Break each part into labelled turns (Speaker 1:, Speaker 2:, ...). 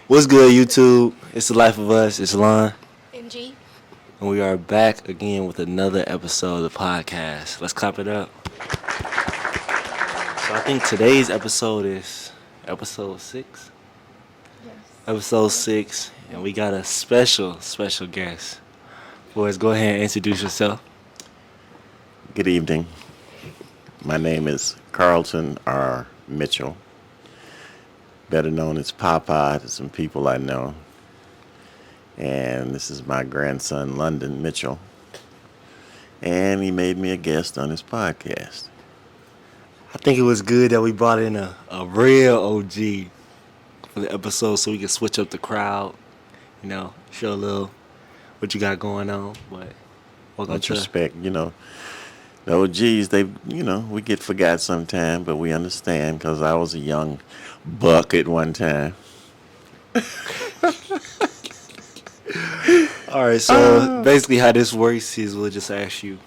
Speaker 1: What's good, YouTube? It's the life of us. It's Lon,
Speaker 2: And G.
Speaker 1: and we are back again with another episode of the podcast. Let's clap it up. So I think today's episode is episode 6.
Speaker 2: Yes.
Speaker 1: Episode 6, and we got a special guest. Boys, go ahead and introduce yourself.
Speaker 3: Good evening. My name is Carlton R. Mitchell, better known as Papa to some people I know. And this is my grandson, London Mitchell. And he made me a guest on his podcast.
Speaker 1: I think it was good that we brought in a real OG for the episode so we can switch up the crowd, show a little what you got going on. But welcome
Speaker 3: Much
Speaker 1: to
Speaker 3: respect, the OGs, we get forgot sometime, but we understand because I was a young buck at one time.
Speaker 1: All right, so basically how this works is we'll just ask you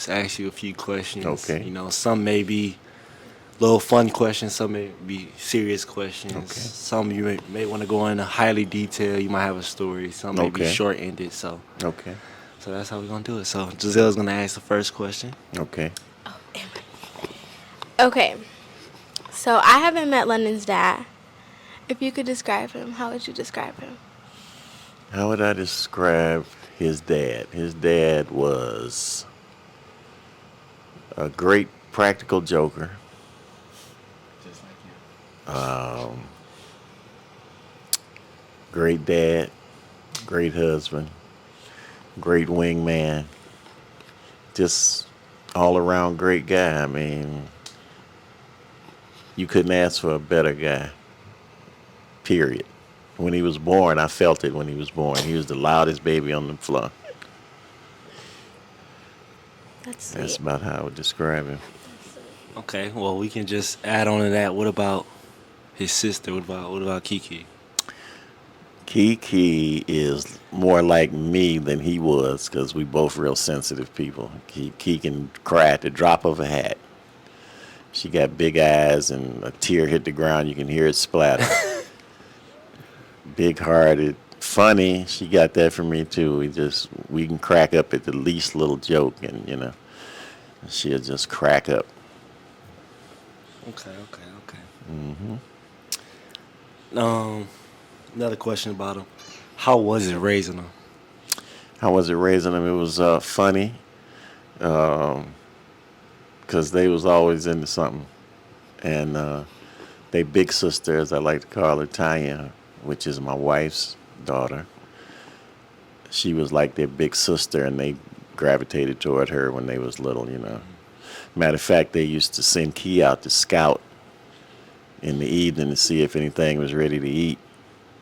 Speaker 1: a few questions.
Speaker 3: Okay.
Speaker 1: Some may be little fun questions, some may be serious questions.
Speaker 3: Okay.
Speaker 1: Some you may want to go into highly detail. You might have a story. Some may be
Speaker 3: Okay.
Speaker 1: short-ended. So
Speaker 3: Okay.
Speaker 1: that's how we're gonna do it. So Giselle's gonna ask the first question.
Speaker 3: Okay.
Speaker 2: Okay. So I haven't met London's dad. If you could describe him, how would you describe him?
Speaker 3: How would I describe his dad? His dad was a great practical joker.
Speaker 1: Just like you.
Speaker 3: Great dad, great husband, great wingman, just all around great guy. I mean, you couldn't ask for a better guy, period. When he was born, I felt it when he was born. He was the loudest baby on the floor.
Speaker 2: That's sweet.
Speaker 3: That's about how I would describe him.
Speaker 1: Okay, well we can just add on to that. What about his sister? What about Kiki?
Speaker 3: Kiki is more like me than he was because we both real sensitive people. Kiki can cry at the drop of a hat. She got big eyes and a tear hit the ground. You can hear it splatter. Big-hearted, funny. She got that from me too. We can crack up at the least little joke, and she'll just crack up.
Speaker 1: Okay.
Speaker 3: Hmm.
Speaker 1: Another question about him. How was it raising him?
Speaker 3: How was it raising them? It was funny, because they was always into something, and they big sister, as I like to call her, Tanya, which is my wife's daughter. She was like their big sister, and they gravitated toward her when they was little. Matter of fact, they used to send Key out to scout in the evening to see if anything was ready to eat.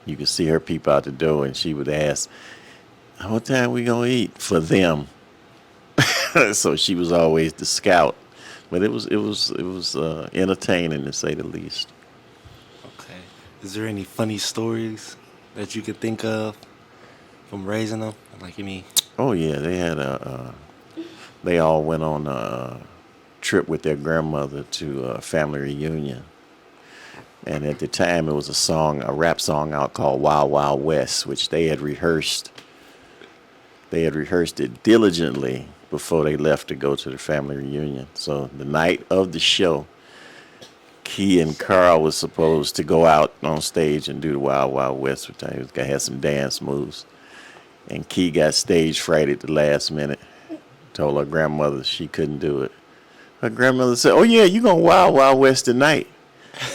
Speaker 3: You could see her peep out the door, and she would ask, "What time we gonna eat for them?" So she was always the scout, but it was entertaining to say the least.
Speaker 1: Okay. Is there any funny stories that you could think of from raising them? Like any?
Speaker 3: Oh yeah, they all went on a trip with their grandmother to a family reunion. And at the time, it was a rap song out called Wild Wild West, which they had rehearsed. They had rehearsed it diligently before they left to go to the family reunion. So the night of the show, Key and Carl was supposed to go out on stage and do the Wild Wild West, which I had some dance moves. And Key got stage fright at the last minute. Told her grandmother she couldn't do it. Her grandmother said, "Oh yeah, you gonna Wild Wild West tonight.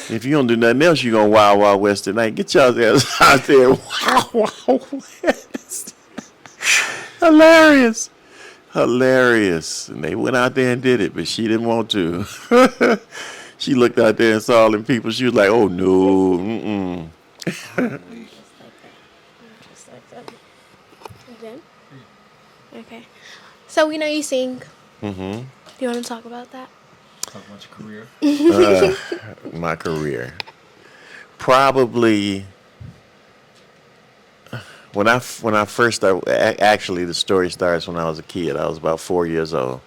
Speaker 3: If you don't do nothing else, you gonna Wild Wild West tonight. Get y'all ass out there, Wild Wild West." Hilarious. And they went out there and did it, but she didn't want to. She looked out there and saw all them people. She was like, "Oh no, mm-mm."
Speaker 2: Just like that. Then? Okay. So we know you sing.
Speaker 3: Mm-hmm.
Speaker 2: Do you want to talk about that?
Speaker 1: Talk about your career.
Speaker 3: My career. Probably when I first started, actually the story starts when I was a kid. I was about 4 years old.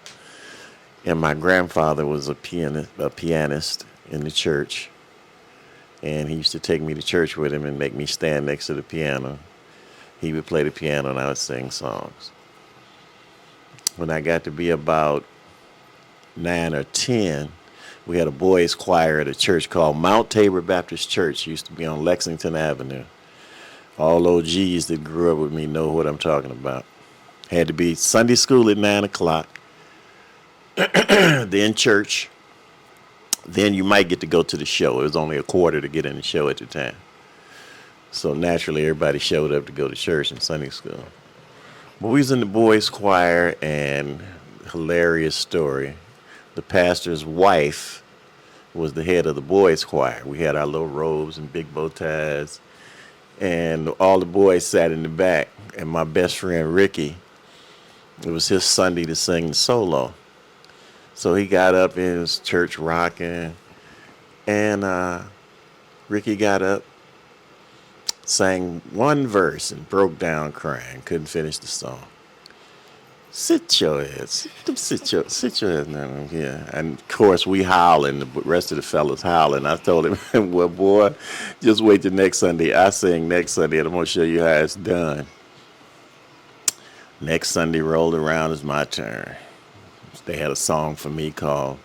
Speaker 3: And my grandfather was a pianist in the church. And he used to take me to church with him and make me stand next to the piano. He would play the piano and I would sing songs. When I got to be about 9 or 10, we had a boys' choir at a church called Mount Tabor Baptist Church. It used to be on Lexington Avenue. All OGs that grew up with me know what I'm talking about. Had to be Sunday school at 9 o'clock, then church, then you might get to go to the show. It was only a quarter to get in the show at the time. So naturally, everybody showed up to go to church and Sunday school. But we was in the boys' choir, and hilarious story. The pastor's wife was the head of the boys' choir. We had our little robes and big bow ties, and all the boys sat in the back. And my best friend Ricky, it was his Sunday to sing the solo. So he got up in his church rocking, and Ricky got up, sang one verse, and broke down crying. Couldn't finish the song. Sit your ass. Sit your ass down here. And of course we howling, the rest of the fellas howling. I told him, well, boy, just wait till next Sunday. I sing next Sunday and I'm gonna show you how it's done. Next Sunday rolled around, it's my turn. They had a song for me called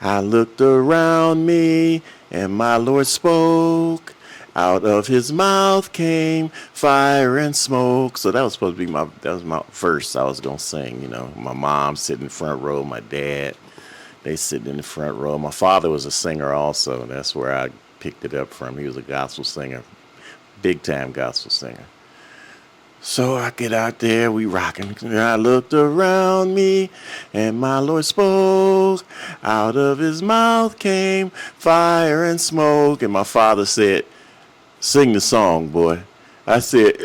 Speaker 3: I Looked Around Me and My Lord Spoke. Out of his mouth came fire and smoke. So that was supposed to be my verse I was going to sing. You know, my mom sitting in the front row, my dad, they sitting in the front row. My father was a singer also. That's where I picked it up from. He was a gospel singer, big time gospel singer. So I get out there, we rocking. I looked around me, and my Lord spoke. Out of his mouth came fire and smoke. And my father said, sing the song, boy. I said,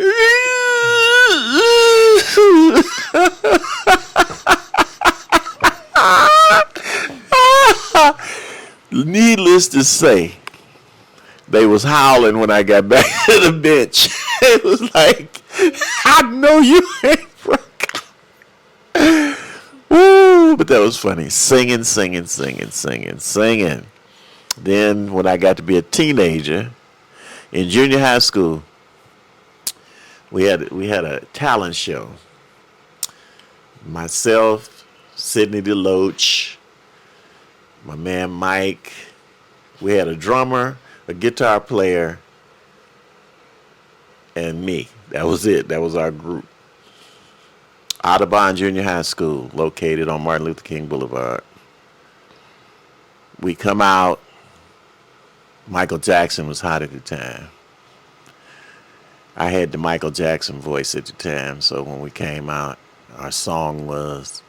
Speaker 3: needless to say, they was howling when I got back to the bench. It was like, I know you ain't from. Woo, but that was funny. Singing. Then when I got to be a teenager, in junior high school, we had a talent show. Myself, Sidney DeLoach, my man Mike. We had a drummer, a guitar player, and me. That was it. That was our group. Audubon Junior High School, located on Martin Luther King Boulevard. We come out. Michael Jackson was hot at the time. I had the Michael Jackson voice at the time, so when we came out, our song was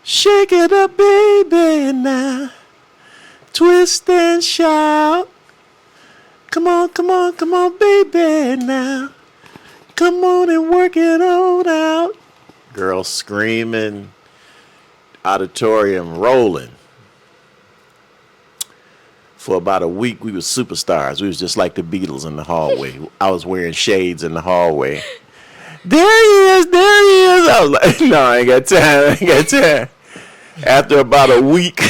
Speaker 3: Shake it up, baby, now. Twist and shout. Come on, baby, now. Come on and work it on out. Girls screaming, auditorium rolling. For about a week, we were superstars. We was just like the Beatles in the hallway. I was wearing shades in the hallway. There he is. I was like, no, I ain't got time. After about a week,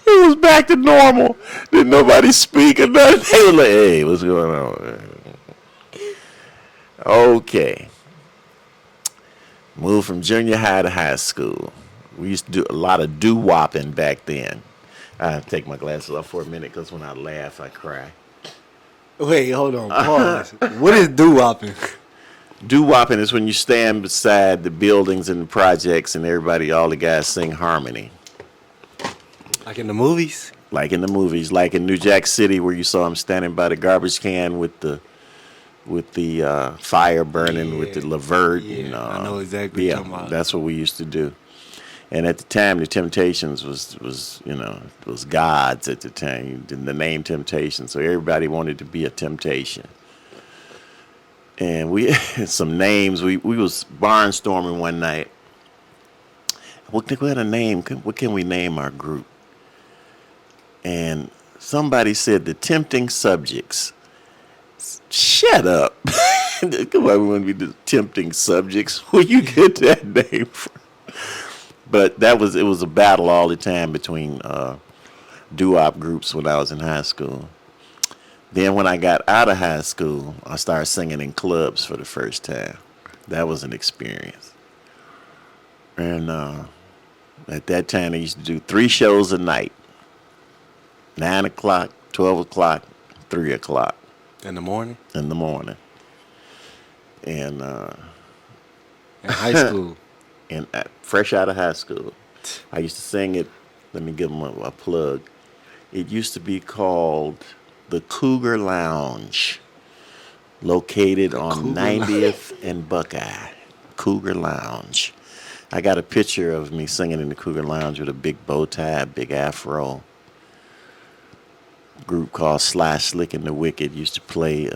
Speaker 3: it was back to normal. Didn't nobody speak or nothing. They were like, hey, what's going on? Okay. Moved from junior high to high school. We used to do a lot of doo-wopping back then. I have to take my glasses off for a minute because when I laugh, I cry.
Speaker 1: Wait, hold on. Pause. What is doo-wopping?
Speaker 3: Doo-wopping is when you stand beside the buildings and the projects and everybody, all the guys sing harmony.
Speaker 1: Like in the movies?
Speaker 3: Like in the movies. Like in New Jack City where you saw him standing by the garbage can with the fire burning with the Levert.
Speaker 1: Yeah,
Speaker 3: and,
Speaker 1: I know exactly what you're talking about.
Speaker 3: That's what we used to do. And at the time, the Temptations was gods at the time. The name Temptation, so everybody wanted to be a Temptation. And we had some names. We was barnstorming one night. What had a name? What can we name our group? And somebody said the Tempting Subjects. Shut up! Come on, we want to be the Tempting Subjects. Where you get that name from? But it was a battle all the time between doo-wop groups when I was in high school. Then when I got out of high school, I started singing in clubs for the first time. That was an experience. And at that time, they used to do 3 shows a night. 9 o'clock, 12 o'clock, 3 o'clock.
Speaker 1: In the morning?
Speaker 3: In the morning. And
Speaker 1: In high school?
Speaker 3: Fresh out of high school. I used to sing it. Let me give them a plug. It used to be called the Cougar Lounge, located on 90th and Buckeye. Cougar Lounge. I got a picture of me singing in the Cougar Lounge with a big bow tie, big afro. Group called Sly Slick and the Wicked used to play.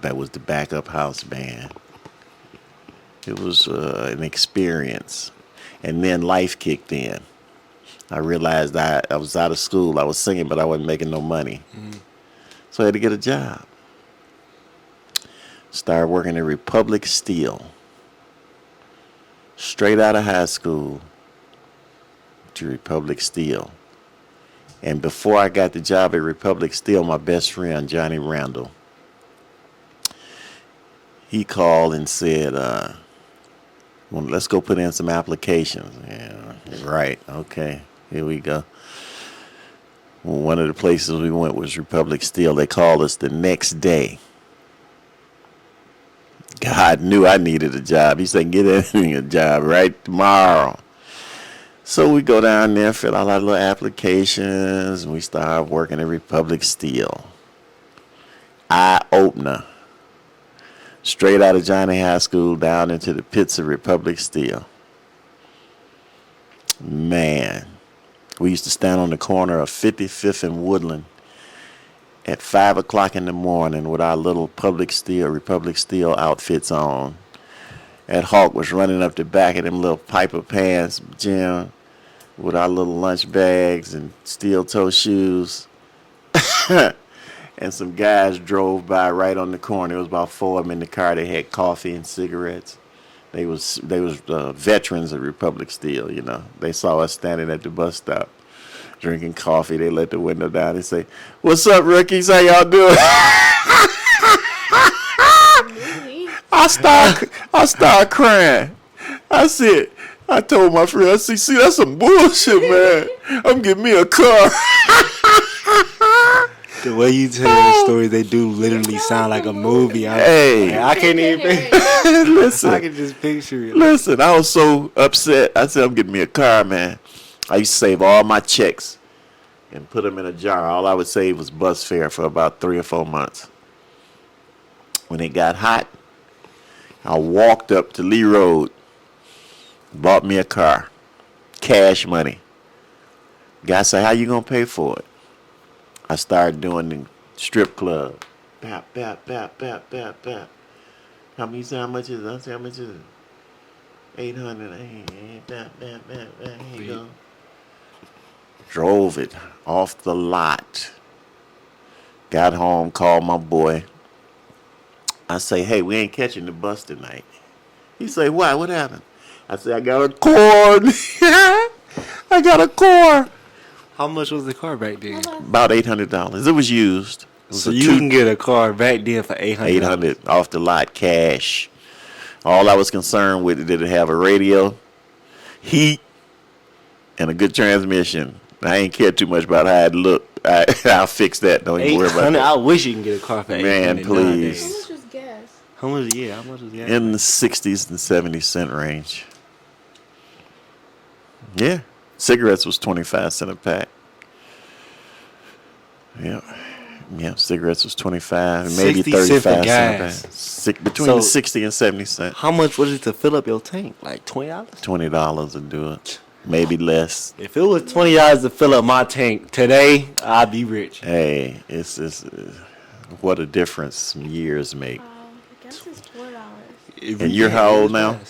Speaker 3: That was the backup house band. It was an experience. And then life kicked in. I realized I was out of school. I was singing, but I wasn't making no money. So I had to get a job. Started working at Republic Steel. Straight out of high school to Republic Steel. And before I got the job at Republic Steel, my best friend, Johnny Randall, he called and said, well, let's go put in some applications. Yeah, right. Okay, here we go. Well, one of the places we went was Republic Steel. They called us the next day. God knew I needed a job. He said, get Anthony a job right tomorrow. So we go down there, fill out our little applications, and we start working at Republic Steel. Eye-opener. Straight out of Johnny High School down into the pits of Republic Steel. Man, we used to stand on the corner of 55th and Woodland at 5 o'clock in the morning with our little Republic Steel outfits on. That Hawk was running up the back of them little Piper pants, Jim, with our little lunch bags and steel toe shoes. And some guys drove by right on the corner. There was about 4 of them in the car. They had coffee and cigarettes. They was veterans of Republic Steel, you know. They saw us standing at the bus stop drinking coffee. They let the window down and say, "What's up, rookies? How y'all doing?" I start crying. I told my friend, I said, see, that's some bullshit, man. I'm getting me a car.
Speaker 1: The way you tell the story, they do literally sound like a movie. I can't even
Speaker 3: Listen.
Speaker 1: I can just picture it.
Speaker 3: Listen, I was so upset. I said, I'm getting me a car, man. I used to save all my checks and put them in a jar. All I would save was bus fare for about 3 or 4 months. When it got hot, I walked up to Lee Road, bought me a car, cash money. Guy said, how you going to pay for it? I started doing the strip club. Bap, bap, bap, bap, bap, bap. How much is it? I said, how much is it? 800. Bap, bap, bap, bap. Here you go. Drove it off the lot. Got home, called my boy. I say, hey, we ain't catching the bus tonight. He say, why? What happened? I say, I got a cord. I got a cord.
Speaker 1: How much was the car back then?
Speaker 3: About $800. It was used. It was
Speaker 1: so you can get a car back then for $800.
Speaker 3: $800 off the lot, cash. All I was concerned with, did it have a radio, heat, and a good transmission? I ain't care too much about how it looked. I'll fix that. Don't even worry about that.
Speaker 1: I wish you can get a car for $800.
Speaker 3: Man, please.
Speaker 2: How much was gas?
Speaker 1: How much was gas?
Speaker 3: In the 60s and 70 cent range. Yeah. Cigarettes was 25 cents a pack. Yeah, cigarettes was 25, maybe 35 cents a pack. Between 60 and 70 cents.
Speaker 1: How much was it to fill up your tank? Like $20?
Speaker 3: $20 to do it. Maybe less.
Speaker 1: If it was $20 to fill up my tank today, I'd be rich.
Speaker 3: Hey, it's what a difference some years make.
Speaker 2: I guess it's $4.
Speaker 3: And you're how old now?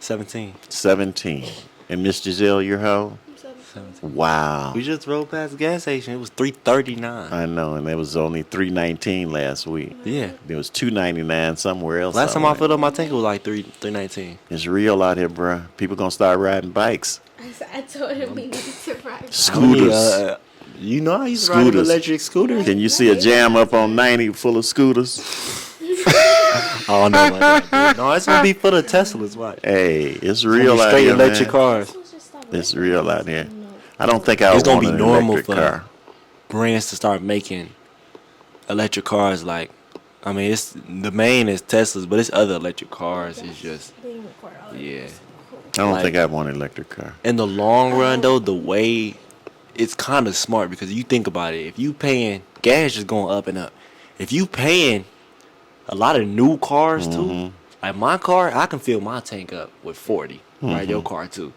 Speaker 1: 17.
Speaker 3: 17. And Miss Giselle, you're how old?
Speaker 2: 17.
Speaker 3: Wow.
Speaker 1: We just rode past the gas station. It was $3.39.
Speaker 3: I know, and it was only $3.19 last week.
Speaker 1: Yeah.
Speaker 3: It was $2.99 somewhere else.
Speaker 1: Last time I filled up my tank, it was like $3.19.
Speaker 3: It's real out here, bruh. People gonna start riding bikes.
Speaker 2: I told him we needed to ride
Speaker 1: How many,
Speaker 3: Scooters.
Speaker 1: you know, I used to ride
Speaker 3: Scooters.
Speaker 1: electric scooters.
Speaker 3: Can you see a jam up on 90 full of scooters?
Speaker 1: I don't know about that. Dude. No, it's gonna be for the Teslas. What?
Speaker 3: Hey, it's
Speaker 1: Gonna
Speaker 3: real
Speaker 1: be
Speaker 3: out
Speaker 1: straight
Speaker 3: here,
Speaker 1: electric
Speaker 3: man.
Speaker 1: cars.
Speaker 3: It's real out here. I don't think I
Speaker 1: It's
Speaker 3: would
Speaker 1: gonna
Speaker 3: want
Speaker 1: be
Speaker 3: an
Speaker 1: normal
Speaker 3: electric
Speaker 1: for
Speaker 3: car.
Speaker 1: brands to start making electric cars. Like, I mean, it's the main is Teslas, but it's other electric cars. It's just, yeah.
Speaker 3: I don't
Speaker 1: Like-
Speaker 3: think I'd want an electric car.
Speaker 1: In the long run, though, the way it's kind of smart because you think about it. If you paying gas, is going up and up. If you paying a lot of new cars too, like my car, I can fill my tank up with 40. Right, your car too.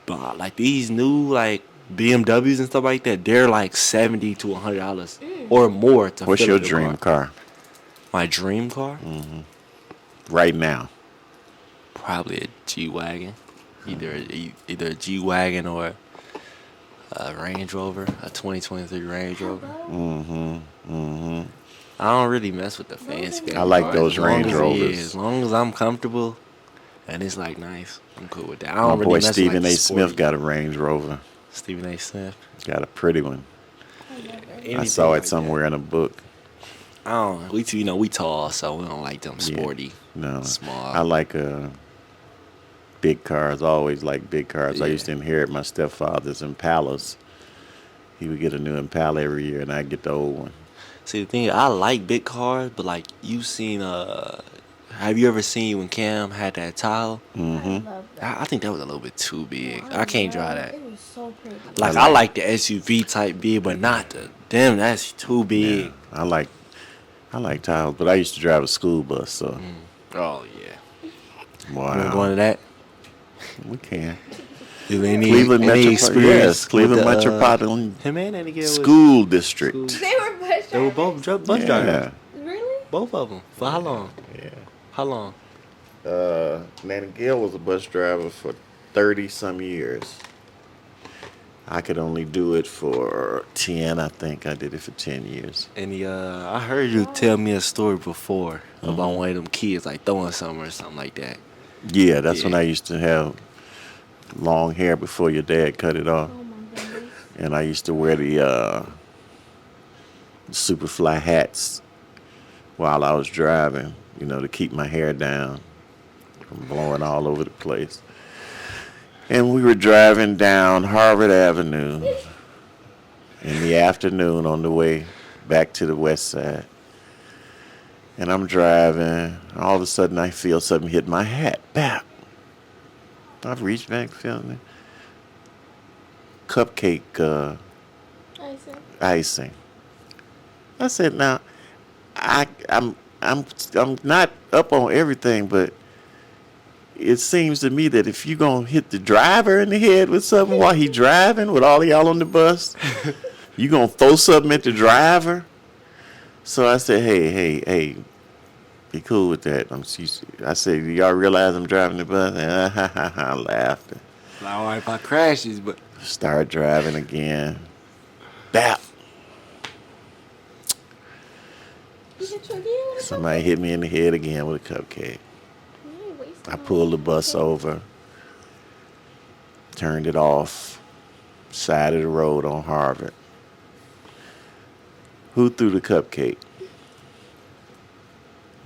Speaker 1: But like these new like BMWs and stuff like that, they're like $70 to $100 or more to
Speaker 3: What's
Speaker 1: fill
Speaker 3: your
Speaker 1: up
Speaker 3: dream car
Speaker 1: My dream car?
Speaker 3: right now?
Speaker 1: Probably a G wagon, either a G wagon or a Range Rover, a 2023 Range Rover. I don't really mess with the fancy.
Speaker 3: I like
Speaker 1: cars.
Speaker 3: those
Speaker 1: As long
Speaker 3: Range
Speaker 1: as-
Speaker 3: Rovers.
Speaker 1: yeah, as long as I'm comfortable and it's like nice, I'm cool with that. I
Speaker 3: My
Speaker 1: don't really
Speaker 3: boy
Speaker 1: mess with,
Speaker 3: Stephen
Speaker 1: like, the
Speaker 3: A. Smith
Speaker 1: sporty-
Speaker 3: got a Range Rover.
Speaker 1: Stephen A. Smith.
Speaker 3: Got a pretty one. I
Speaker 1: Anything
Speaker 3: saw
Speaker 1: like
Speaker 3: it somewhere in a book.
Speaker 1: that. I don't. We too, we tall, so we don't like them sporty.
Speaker 3: No,
Speaker 1: Small.
Speaker 3: I like big cars. I always like big cars. I
Speaker 1: Yeah.
Speaker 3: used to inherit my stepfather's Impalas. He would get a new Impala every year, and I'd get the old one.
Speaker 1: See, the thing is, I like big cars, but like you seen, have you ever seen when Cam had that Tahoe? I think that was a little bit too big. I can't drive that.
Speaker 2: It was so pretty.
Speaker 1: Like I like the SUV type big, but not the damn. That's too big.
Speaker 3: Yeah, I like Tahoes, but I used to drive a school bus, so
Speaker 1: Oh yeah.
Speaker 3: wow.
Speaker 1: You wanna go into that?
Speaker 3: We can.
Speaker 1: Is there any,
Speaker 3: Cleveland
Speaker 1: any
Speaker 3: Metropolitan,
Speaker 1: experience
Speaker 3: yes, Cleveland
Speaker 1: with the,
Speaker 3: Metropolitan
Speaker 1: him and that nigga was-
Speaker 3: School District.
Speaker 2: They were bus
Speaker 1: They were
Speaker 2: drivers.
Speaker 1: both bus
Speaker 3: Yeah.
Speaker 1: drivers.
Speaker 2: Really?
Speaker 1: Both of them. For how long?
Speaker 3: Yeah.
Speaker 1: How long?
Speaker 3: Nanny Gill was a bus driver for 30 some years. I could only do it for 10. I think I did it for 10 years.
Speaker 1: And I heard you tell me a story before about one of them kids like throwing something or something like that.
Speaker 3: Yeah, that's when
Speaker 1: Yeah.
Speaker 3: I used to have long hair before your dad cut it off.
Speaker 2: Oh my goodness.
Speaker 3: And I used to wear the Superfly hats while I was driving, to keep my hair down from blowing all over the place. And we were driving down Harvard Avenue in the afternoon on the way back to the west side. And I'm driving. All of a sudden, I feel something hit my hat. Bap. I've reached back, feeling it. Cupcake
Speaker 2: I said,
Speaker 3: icing. I said, now, I'm not up on everything, but it seems to me that if you're gonna hit the driver in the head with something while he driving with all of y'all on the bus, you gonna throw something at the driver. So I said, hey, be cool with that. I said, do y'all realize I'm driving the bus? And I laughed.
Speaker 1: All right, if I crashes, but
Speaker 3: Start driving again. Bap.
Speaker 2: you hit your deal?
Speaker 3: Somebody hit me in the head again with a cupcake. I pulled the bus over, turned it off, side of the road on Harvard. Who threw the cupcake?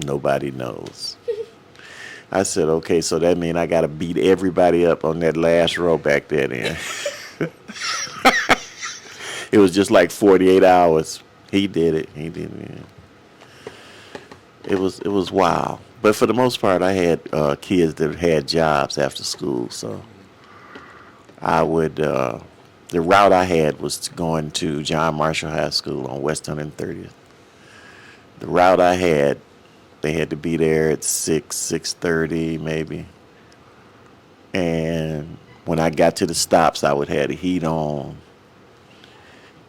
Speaker 3: Nobody knows. I said, okay, so that means I got to beat everybody up on that last row back there then. It was just like 48 hours. He did it. Yeah. It was wild. But for the most part, I had kids that had jobs after school. So I would, the route I had was going to John Marshall High School on West 130th. The route I had, they had to be there at 6:30 maybe. And when I got to the stops, I would have the heat on.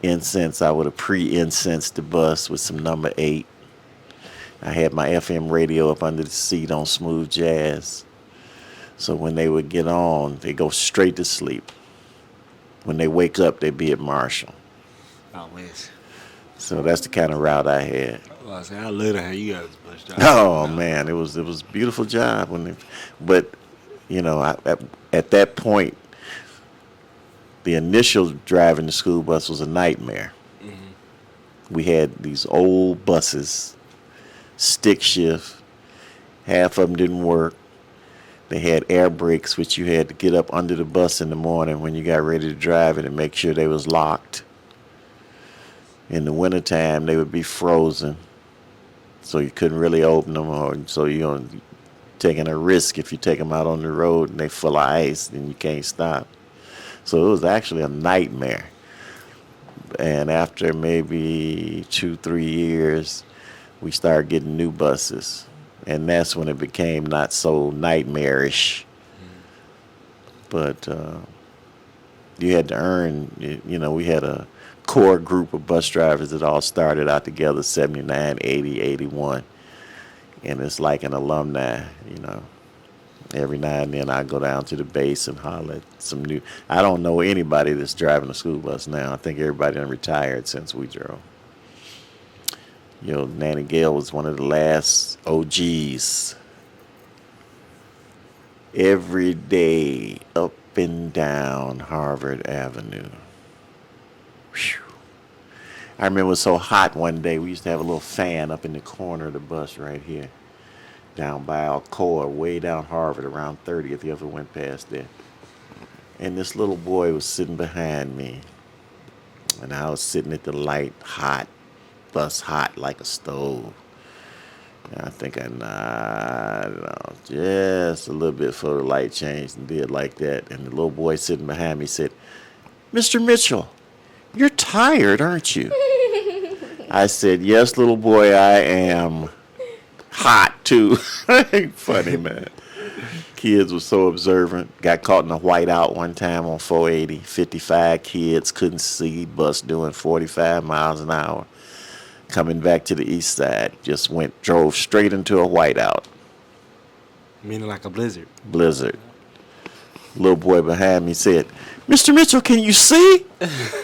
Speaker 3: Incense, I would have pre-incensed the bus with some number 8. I had my FM radio up under the seat on smooth jazz. So when they would get on, they go straight to sleep. When they wake up, they be at Marshall.
Speaker 1: I wish.
Speaker 3: So that's the kind of route I had.
Speaker 1: Well, I said, I love to have you guys bus driver.
Speaker 3: Oh man, it was a beautiful job at that point, the initial driving the school bus was a nightmare. We had these old buses, stick shift. Half of them didn't work. They had air brakes, which you had to get up under the bus in the morning when you got ready to drive it and make sure they was locked. In the wintertime, they would be frozen, so you couldn't really open them, or so you're taking a risk if you take them out on the road and they full of ice and you can't stop. So it was actually a nightmare. And after maybe 2-3 years, we started getting new buses. And that's when it became not so nightmarish. But you had to earn, we had a core group of bus drivers that all started out together, 79, 80, 81. And it's like an alumni, Every now and then I go down to the base and holler at some new. I don't know anybody that's driving a school bus now. I think everybody done retired since we drove. Nanny Gale was one of the last OGs. Every day up and down Harvard Avenue. Whew. I remember it was so hot one day, we used to have a little fan up in the corner of the bus right here. Down by Alcoa, way down Harvard, around 30th, if you ever went past there. And this little boy was sitting behind me. And I was sitting at the light, bus hot like a stove. And I think I nodded off just a little bit before the light changed and did like that. And the little boy sitting behind me said, "Mr. Mitchell, you're tired, aren't you?" I said, "Yes, little boy, I am." Hot, too. Funny, man. Kids were so observant. Got caught in a whiteout one time on 480. 55 kids, couldn't see. Bus doing 45 miles an hour. Coming back to the east side. Drove straight into a whiteout.
Speaker 1: Meaning like a blizzard.
Speaker 3: Blizzard. Little boy behind me said, "Mr. Mitchell, can you see?"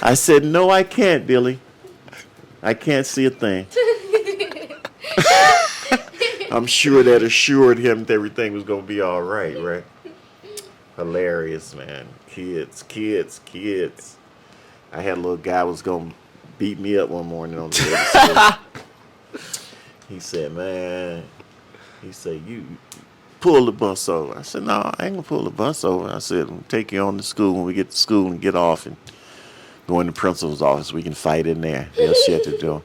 Speaker 3: I said, "No, I can't, Billy. I can't see a thing." I'm sure that assured him that everything was going to be all right? Hilarious, man. Kids. I had a little guy was going to beat me up one morning on the way. He said, "You pull the bus over." I said, "No, I ain't going to pull the bus over." I said, "I'll take you on to school when we get to school and get off and go in the principal's office. We can fight in there. They'll shut the door."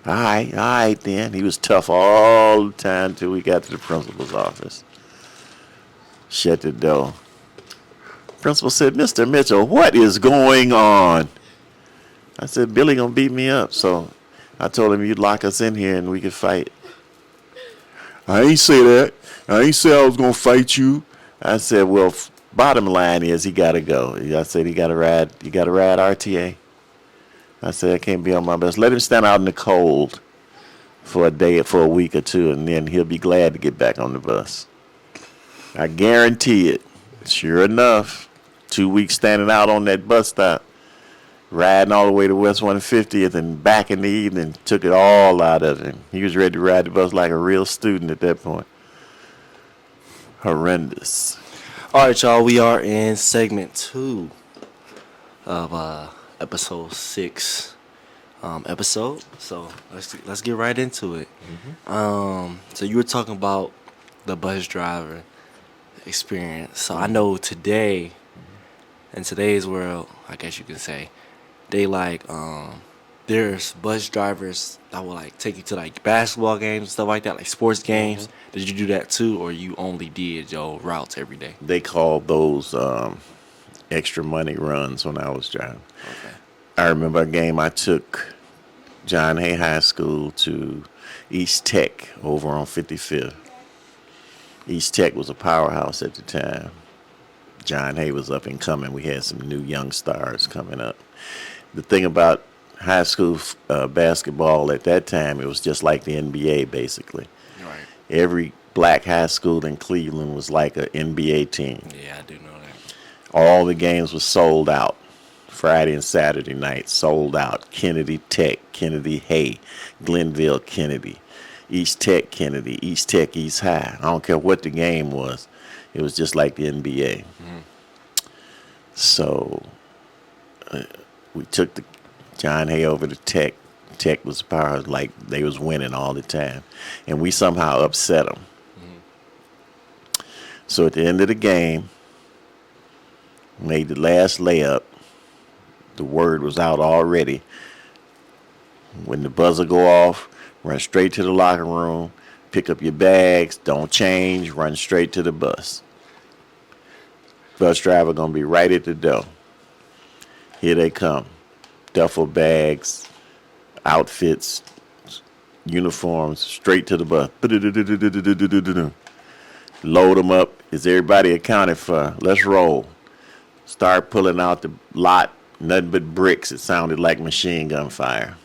Speaker 3: All right then. He was tough all the time till we got to the principal's office. Shut the door. Principal said, "Mr. Mitchell, what is going on?" I said, "Billy gonna beat me up." So I told him, "You'd lock us in here and we could fight." "I ain't say that. I ain't say I was gonna fight you." I said, "Well, bottom line is he gotta go." I said, "You gotta ride RTA." I said, "I can't be on my bus. Let him stand out in the cold for a week or two, and then he'll be glad to get back on the bus." I guarantee it. Sure enough, 2 weeks standing out on that bus stop, riding all the way to West 150th and back in the evening, took it all out of him. He was ready to ride the bus like a real student at that point. Horrendous.
Speaker 1: All right, y'all. We are in segment 2 of episode 6 episode. So let's get right into it. So you were talking about the bus driver experience. So I know today, in today's world, I guess you can say, they there's bus drivers that will take you to basketball games and stuff like that, like sports games. Did you do that too, or you only did your routes every day?
Speaker 3: They called those extra money runs when I was driving.
Speaker 1: Okay.
Speaker 3: I remember a game I took John Hay High School to East Tech over on 55th. East Tech was a powerhouse at the time. John Hay was up and coming. We had some new young stars coming up. The thing about high school basketball at that time, it was just like the NBA, basically.
Speaker 1: Right.
Speaker 3: Every black high school in Cleveland was like an NBA team.
Speaker 1: Yeah, I do know that.
Speaker 3: All the games were sold out. Friday and Saturday night, sold out. Kennedy Tech, Kennedy Hay, Glenville Kennedy, East Tech Kennedy, East Tech East High. I don't care what the game was. It was just like the NBA. So we took the John Hay over to Tech. Tech was power, like they was winning all the time, and we somehow upset them. So at the end of the game, made the last layup. The word was out already. When the buzzer go off, run straight to the locker room, pick up your bags, don't change, run straight to the bus. Bus driver gonna be right at the door. Here they come. Duffel bags, outfits, uniforms, straight to the bus. Load them up. Is everybody accounted for? Let's roll. Start pulling out the lot. Nothing but bricks. It sounded like machine gun fire.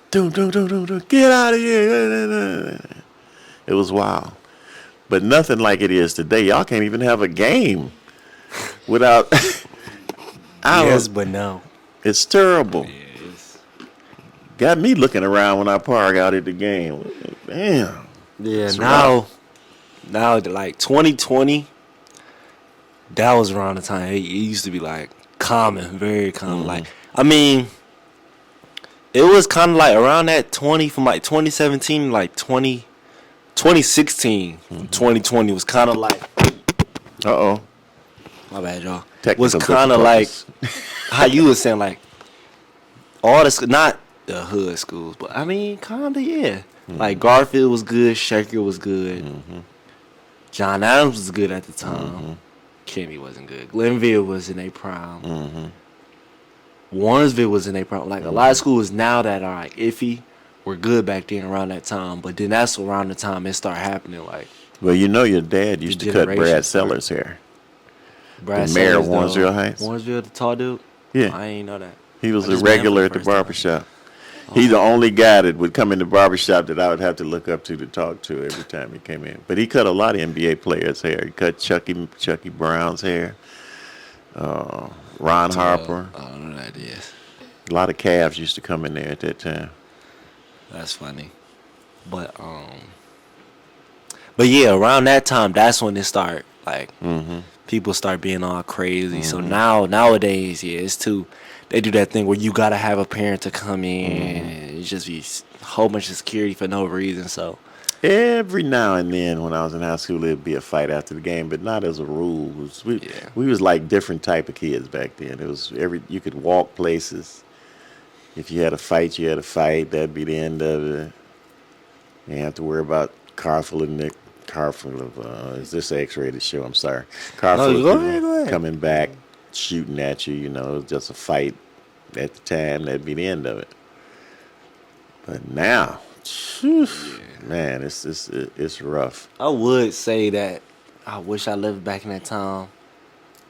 Speaker 3: Doom, doom, doom, doom, doom. Get out of here. It was wild. But nothing like it is today. Y'all can't even have a game without...
Speaker 1: Yes, but no.
Speaker 3: It's terrible.
Speaker 1: Yeah, it's...
Speaker 3: Got me looking around when I park out at the game. Damn.
Speaker 1: Yeah,
Speaker 3: It's
Speaker 1: now like 2020, that was around the time it used to be like common, very common. Like, I mean, it was kind of like around that 20 from like 2017, like 2016, 2020 was kind of like,
Speaker 3: Uh-oh.
Speaker 1: my bad, y'all.
Speaker 3: Technical
Speaker 1: Was kind of like
Speaker 3: difficulties.
Speaker 1: how you was saying, like all the not the hood schools, but I mean, kind of yeah. Like Garfield was good, Shaker was good, John Adams was good at the time. Kenny wasn't good. Glenville was in a prime. Warrensville was in a prime. Like a lot of schools now that are like iffy were good back then around that time. But then that's around the time it started happening. Like
Speaker 3: Well, you know your dad used to cut
Speaker 1: generation
Speaker 3: Brad
Speaker 1: started.
Speaker 3: Sellers' hair.
Speaker 1: Brad
Speaker 3: The mayor of
Speaker 1: Sellers,
Speaker 3: Warrensville Heights?
Speaker 1: Warrensville, the tall dude.
Speaker 3: Yeah.
Speaker 1: I ain't know that.
Speaker 3: He was
Speaker 1: I
Speaker 3: a
Speaker 1: just met him
Speaker 3: regular
Speaker 1: for
Speaker 3: at the
Speaker 1: first time.
Speaker 3: barbershop. He's the only guy that would come in the barbershop that I would have to look up to talk to every time he came in. But he cut a lot of NBA players' hair. He cut Chucky Brown's hair, Ron Harper.
Speaker 1: I don't know what that is.
Speaker 3: A lot of Cavs used to come in there at that time.
Speaker 1: That's funny. But yeah, around that time, that's when it started. Like people start being all crazy. So nowadays, yeah, it's too. They do that thing where you gotta have a parent to come in, and it just be a whole bunch of security for no reason. So
Speaker 3: Every now and then when I was in high school, there'd be a fight after the game, but not as a rule. We was like different type of kids back then. It was you could walk places. If you had a fight, you had a fight. That'd be the end of it. You didn't have to worry about car full of is this an X-rated show? I'm sorry. Car full of
Speaker 1: go
Speaker 3: people
Speaker 1: ahead.
Speaker 3: coming back, shooting at you. You know, it was just a fight at the time. That'd be the end of it. But now, man, it's rough.
Speaker 1: I would say that I wish I lived back in that time,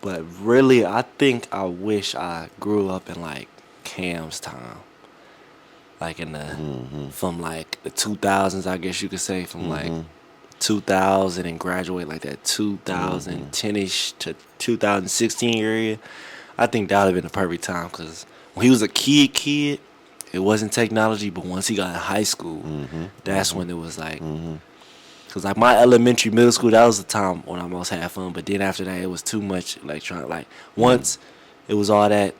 Speaker 1: but really, I think I wish I grew up in like Cam's time, like in the from like the 2000s, I guess you could say, from like 2000 and graduate like that 2010ish to 2016 area. I think that would have been the perfect time because when he was a kid. It wasn't technology, but once he got in high school, that's when it was like, because like my elementary, middle school, that was the time when I most had fun. But then after that, it was too much electronic. Like once it was all that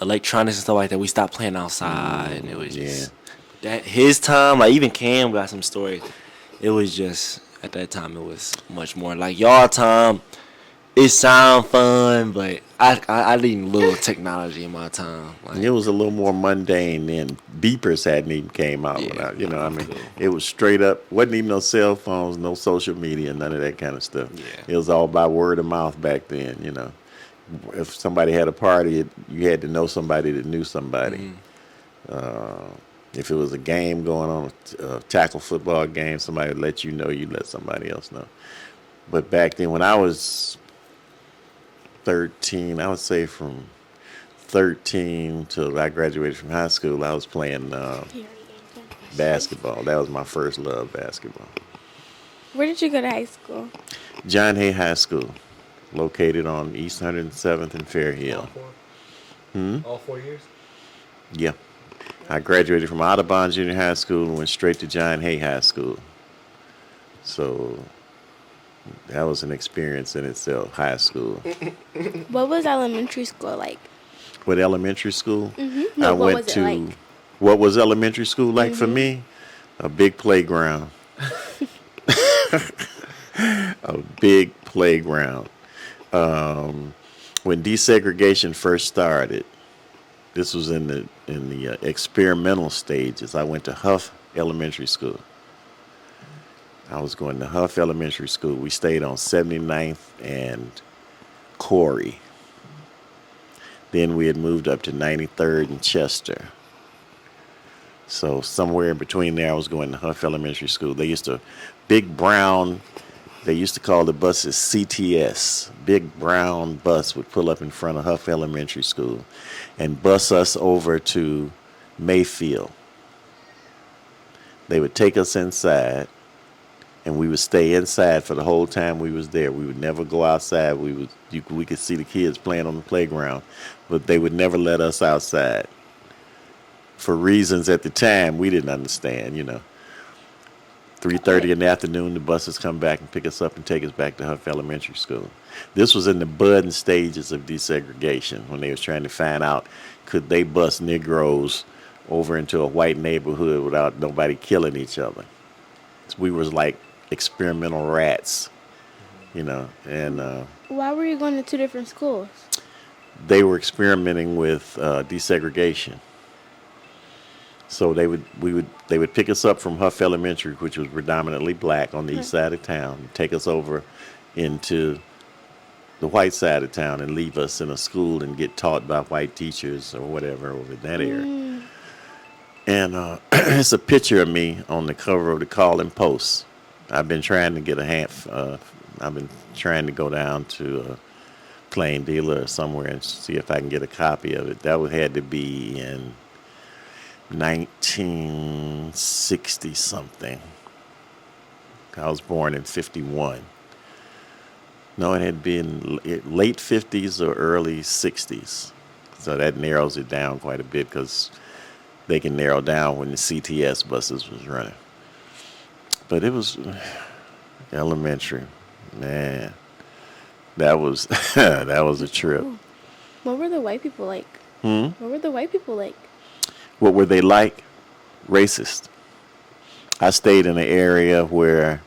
Speaker 1: electronics and stuff like that, we stopped playing outside, and it was just that his time. Like even Cam got some stories. It was just at that time, it was much more like y'all time. It sound fun, but I need a little technology in my time. Like,
Speaker 3: It was a little more mundane then. Beepers hadn't even came out. It was straight up. Wasn't even no cell phones, no social media, none of that kind of stuff.
Speaker 1: Yeah.
Speaker 3: It was all by word of mouth back then. You know, if somebody had a party, you had to know somebody that knew somebody. If it was a game going on, a tackle football game, somebody would let you know. You'd let somebody else know. But back then, when I was 13, I would say from 13 till I graduated from high school, I was playing basketball. That was my first love, basketball.
Speaker 2: Where did you go to high school?
Speaker 3: John Hay High School, located on East 107th and Fair Hill.
Speaker 1: All 4 years?
Speaker 3: Yeah. I graduated from Audubon Junior High School and went straight to John Hay High School. So that was an experience in itself, high school.
Speaker 2: What was elementary school like?
Speaker 3: with elementary school.
Speaker 2: No,
Speaker 3: I
Speaker 2: what
Speaker 3: went
Speaker 2: was it
Speaker 3: to
Speaker 2: like?
Speaker 3: what was elementary school like for me? A big playground. A big playground. When desegregation first started, this was in the experimental stages. I went to Huff Elementary School. I was going to Huff Elementary School. We stayed on 79th and Corey. Then we had moved up to 93rd and Chester. So somewhere in between there, I was going to Huff Elementary School. They used to, big brown, they used to call the buses CTS. Big brown bus would pull up in front of Huff Elementary School and bus us over to Mayfield. They would take us inside, and we would stay inside for the whole time we was there. We would never go outside. We could see the kids playing on the playground, but they would never let us outside for reasons at the time we didn't understand, 3:30 in the afternoon, the buses come back and pick us up and take us back to Huff Elementary School. This was in the budding stages of desegregation when they was trying to find out could they bus Negroes over into a white neighborhood without nobody killing each other. So we was like experimental rats, and
Speaker 2: Why were you going to two different schools?
Speaker 3: they were experimenting with desegregation. So they would pick us up from Huff Elementary, which was predominantly black on the east side of town, and take us over into the white side of town and leave us in a school and get taught by white teachers or whatever over in that area. And it's a picture of me on the cover of the Carlton Post. I've been trying to get I've been trying to go down to Plain Dealer or somewhere and see if I can get a copy of it. That would had to be in 1960 something. I was born in 51. No, it had been late 50s or early 60s. So that narrows it down quite a bit because they can narrow down when the CTS buses was running. But it was elementary. Man, that was that was a trip.
Speaker 2: What were the white people like?
Speaker 3: What
Speaker 2: What were the white people like?
Speaker 3: were they like? Racist. I stayed in an area where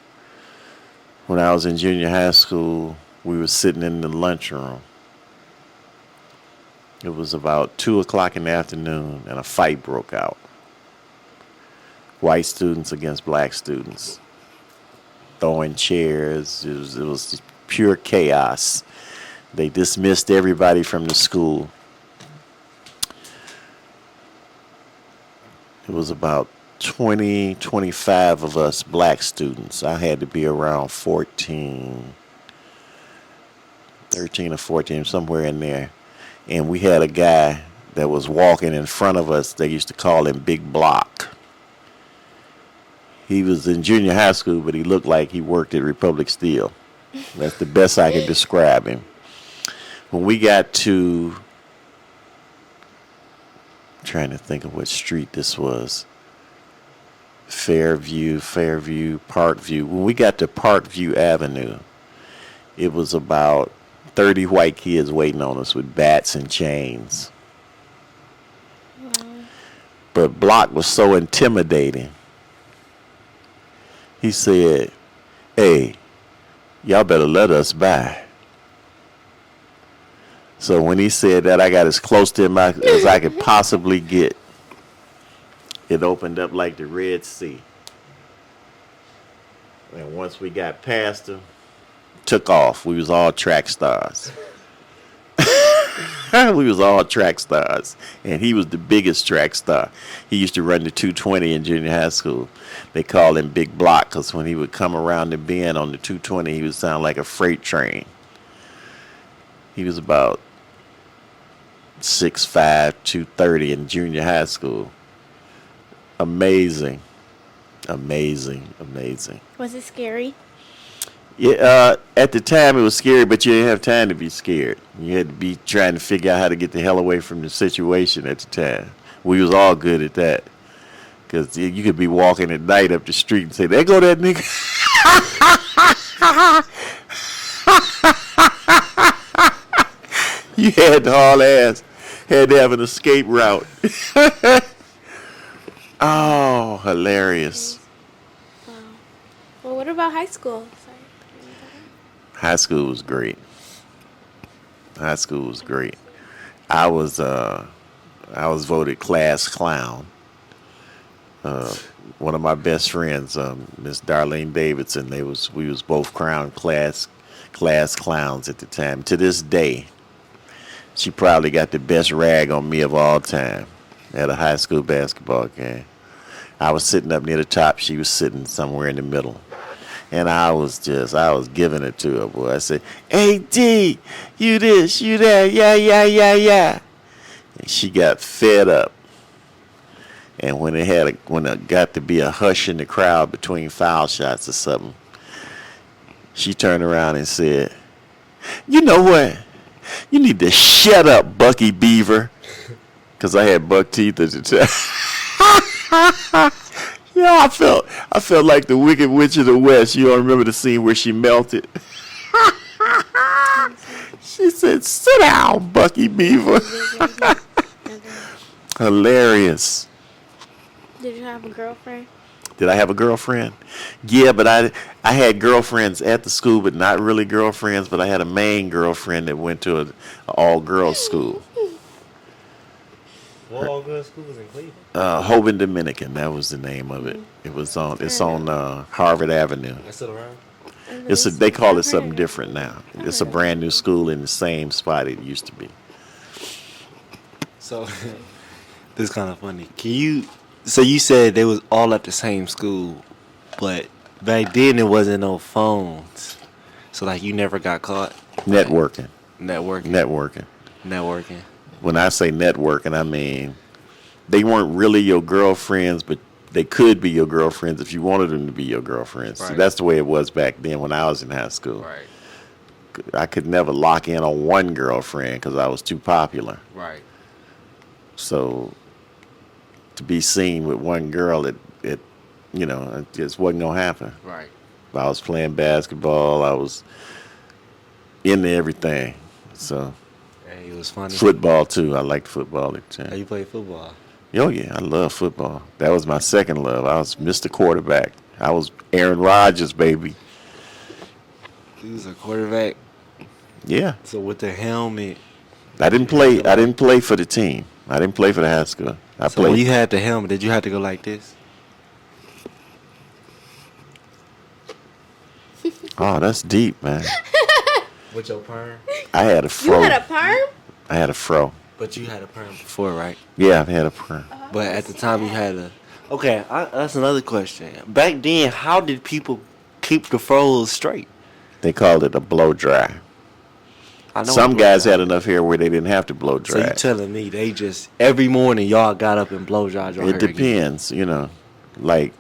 Speaker 3: when I was in junior high school, we were sitting in the lunchroom. It was about 2 o'clock in the afternoon, and a fight broke out. White students against black students, throwing chairs. It was pure chaos. They dismissed everybody from the school. It was about 25 of us black students. I had to be around 13 or 14, somewhere in there. And we had a guy that was walking in front of us. They used to call him Big Block. He was in junior high school, but he looked like he worked at Republic Steel. That's the best I can describe him. When we got to, I'm trying to think of what street this was. Fairview, Parkview. When we got to Parkview Avenue, it was about 30 white kids waiting on us with bats and chains.
Speaker 2: Wow.
Speaker 3: But Block was so intimidating. He said, "Hey, y'all better let us by." So when he said that, I got as close to him as I could possibly get. It opened up like the Red Sea. And once we got past him, took off. We was all track stars. We was all track stars. And he was the biggest track star. He used to run the 220 in junior high school. They called him Big Block because when he would come around the bend on the 220, he would sound like a freight train. He was about 6'5", 230 in junior high school. Amazing.
Speaker 2: Was it scary?
Speaker 3: Yeah, at the time it was scary, but you didn't have time to be scared. You had to be trying to figure out how to get the hell away from the situation at the time. We was all good at that. Because you could be walking at night up the street and say, "There go that nigga." You had to haul ass. Had to have an escape route. Oh, hilarious.
Speaker 2: Wow. Well, what about high school? Sorry.
Speaker 3: High school was great. High school was great. I was voted class clown. One of my best friends, Miss Darlene Davidson, we was both crowned class clowns at the time. To this day, she probably got the best rag on me of all time at a high school basketball game. I was sitting up near the top. She was sitting somewhere in the middle. And I was giving it to her, boy. I said, "Hey, D, you this, you that, yeah. And she got fed up. And when it got to be a hush in the crowd between foul shots or something, she turned around and said, "You know what? You need to shut up, Bucky Beaver." Because I had buck teeth at the time. Yeah, I felt like the Wicked Witch of the West. You all remember the scene where she melted? She said, "Sit down, Bucky Beaver." Hilarious.
Speaker 2: Did you have a girlfriend?
Speaker 3: Did I have a girlfriend? Yeah, but I had girlfriends at the school, but not really girlfriends. But I had a main girlfriend that went to an all-girls school.
Speaker 1: What all girls school was in Cleveland?
Speaker 3: Hoban Dominican, that was the name of it. It's on Harvard Avenue.
Speaker 1: That's still around?
Speaker 3: They call it something different now. It's a brand new school in the same spot it used to be.
Speaker 1: So, this is kind of funny. So you said they was all at the same school, but back then there wasn't no phones. So like you never got caught?
Speaker 3: Networking.
Speaker 1: Networking.
Speaker 3: When I say networking, I mean they weren't really your girlfriends, but they could be your girlfriends if you wanted them to be your girlfriends.
Speaker 1: Right.
Speaker 3: So that's the way it was back then when I was in high school.
Speaker 1: Right.
Speaker 3: I could never lock in on one girlfriend because I was too popular.
Speaker 1: Right.
Speaker 3: So to be seen with one girl, it just wasn't gonna happen.
Speaker 1: Right.
Speaker 3: I was playing basketball. I was into everything. So
Speaker 1: Hey, it was funny.
Speaker 3: football too. I liked football at the
Speaker 1: How
Speaker 3: time.
Speaker 1: you play football?
Speaker 3: Oh yeah, I love football. That was my second love. I was Mr. Quarterback. I was Aaron Rodgers, baby.
Speaker 1: You was a quarterback.
Speaker 3: Yeah.
Speaker 1: So with the helmet.
Speaker 3: I didn't play for the team. I didn't play for the high school. I
Speaker 1: So when
Speaker 3: played.
Speaker 1: you had the helmet, did you have to go like this?
Speaker 3: Oh, that's deep, man.
Speaker 1: With your perm?
Speaker 3: I had a
Speaker 2: You
Speaker 3: fro.
Speaker 2: had a perm?
Speaker 3: I had a fro.
Speaker 1: But you had a perm before, right?
Speaker 3: Yeah, I've had a perm.
Speaker 1: But at the time you had a. Okay, that's another question. Back then, how did people keep the froze straight?
Speaker 3: They called it a blow dry.
Speaker 1: I know
Speaker 3: Some
Speaker 1: a blow
Speaker 3: guys
Speaker 1: dry.
Speaker 3: had enough hair where they didn't have to blow
Speaker 1: So
Speaker 3: dry.
Speaker 1: you telling me they just every morning y'all got up and blow dried your hair?
Speaker 3: It depends, Like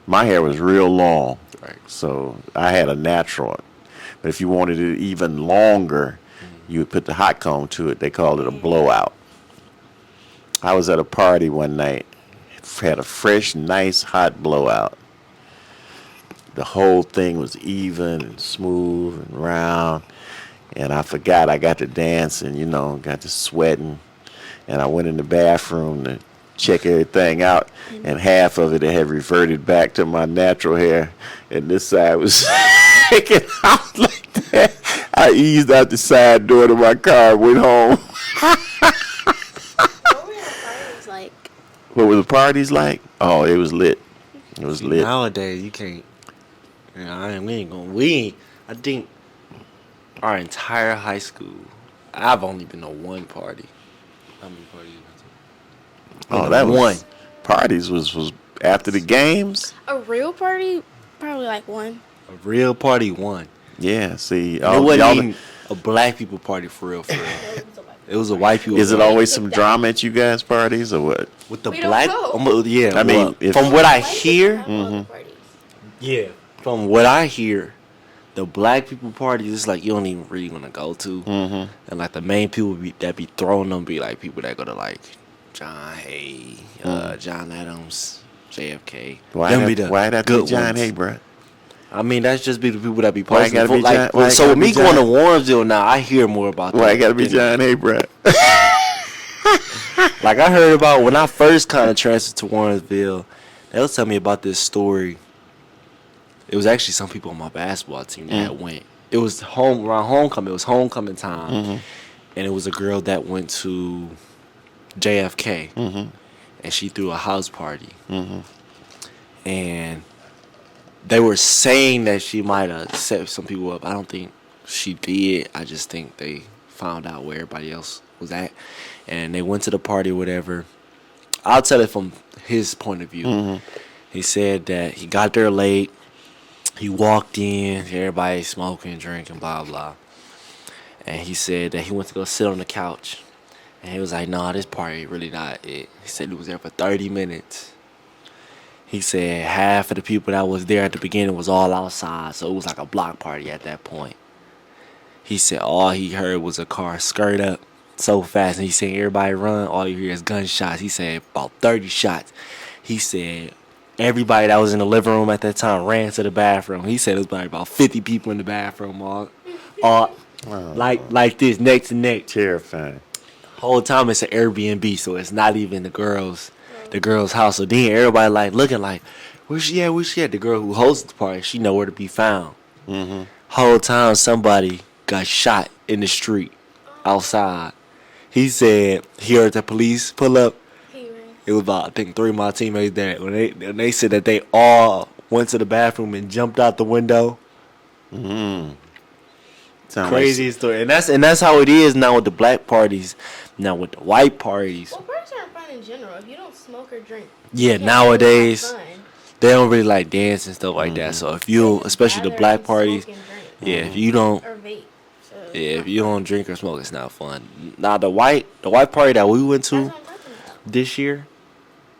Speaker 3: my hair was real long,
Speaker 1: Right.
Speaker 3: so I had a natural. But if you wanted it even longer, you would put the hot comb to it. They called it a blowout. I was at a party one night, had a fresh, nice, hot blowout. The whole thing was even and smooth and round. And I forgot I got to dancing, got to sweating. And I went in the bathroom to check everything out. And half of it had reverted back to my natural hair. And this side was sticking out like that. I eased out the side door to my car and went home.
Speaker 2: What were your parties like?
Speaker 3: What were the parties like? Oh, it was lit. It was lit.
Speaker 1: Nowadays you can't. I think our entire high school, I've only been to one party. How many parties you been to?
Speaker 3: Oh, that was
Speaker 1: one.
Speaker 3: Parties was after the games.
Speaker 2: A real party? Probably like one.
Speaker 1: A real party, one.
Speaker 3: Yeah, see,
Speaker 1: It
Speaker 3: y'all,
Speaker 1: wasn't even a black people party for real, for real. It was a white people.
Speaker 3: is it
Speaker 1: party.
Speaker 3: always some drama at you guys' parties or what?
Speaker 1: with the
Speaker 2: We don't
Speaker 1: black?
Speaker 2: know.
Speaker 1: Yeah,
Speaker 3: I mean,
Speaker 1: well,
Speaker 3: if-
Speaker 1: from what I
Speaker 2: White people
Speaker 1: hear,
Speaker 2: have all the parties.
Speaker 1: yeah, from what I hear, the black people parties is like you don't even really want to go to, and like the main people that be throwing them be like people that go to like John Hay, John Adams, JFK. Them be the
Speaker 3: Why that be
Speaker 1: good
Speaker 3: John
Speaker 1: ones.
Speaker 3: Hay, bruh?
Speaker 1: I mean, that's just be the people that be
Speaker 3: Why it
Speaker 1: posting.
Speaker 3: gotta be
Speaker 1: Like,
Speaker 3: Why it
Speaker 1: so
Speaker 3: gotta
Speaker 1: with
Speaker 3: be
Speaker 1: me going
Speaker 3: John-
Speaker 1: to Warrensville now, I hear more about that.
Speaker 3: Why it gotta be
Speaker 1: than-
Speaker 3: John Hay, bruh?
Speaker 1: Like I heard about when I first kind of transferred to Warrensville, they was telling me about this story. It was actually some people on my basketball team that went. It was around homecoming. It was homecoming time, and it was a girl that went to JFK, and she threw a house party, and they were saying that she might have set some people up. I don't think she did. I just think they found out where everybody else was at, and they went to the party or whatever. I'll tell it from his point of view. He said that he got there late. He walked in, everybody smoking, drinking, blah, blah. And he said that he went to go sit on the couch. And he was like, nah, this party really not it. He said he was there for 30 minutes. He said half of the people that was there at the beginning was all outside. So it was like a block party at that point. He said all he heard was a car skirt up so fast. And he said everybody run, all you hear is gunshots. He said about 30 shots. He said everybody that was in the living room at that time ran to the bathroom. He said it was probably about 50 people in the bathroom, all like this, neck to neck.
Speaker 3: Terrifying.
Speaker 1: Whole time it's an Airbnb, so it's not even the girl's house. So then everybody like looking like, where's she at? Where's she at? The girl who hosts the party, she know where to be found. Whole time somebody got shot in the street outside. He said he heard the police pull up. It was about, I think, 3 of my teammates there. When they said that they all went to the bathroom and jumped out the window. Crazy story. And that's how it is now with the black parties. Now with the white parties.
Speaker 2: Well, parties aren't fun in general. If you don't smoke or drink.
Speaker 1: Yeah, nowadays, they don't really like dance and stuff like that. So if you, especially the black parties, if you don't.
Speaker 2: Or vape. So
Speaker 1: Yeah, if you don't drink or smoke, it's not fun. Now the white party that we went to this year,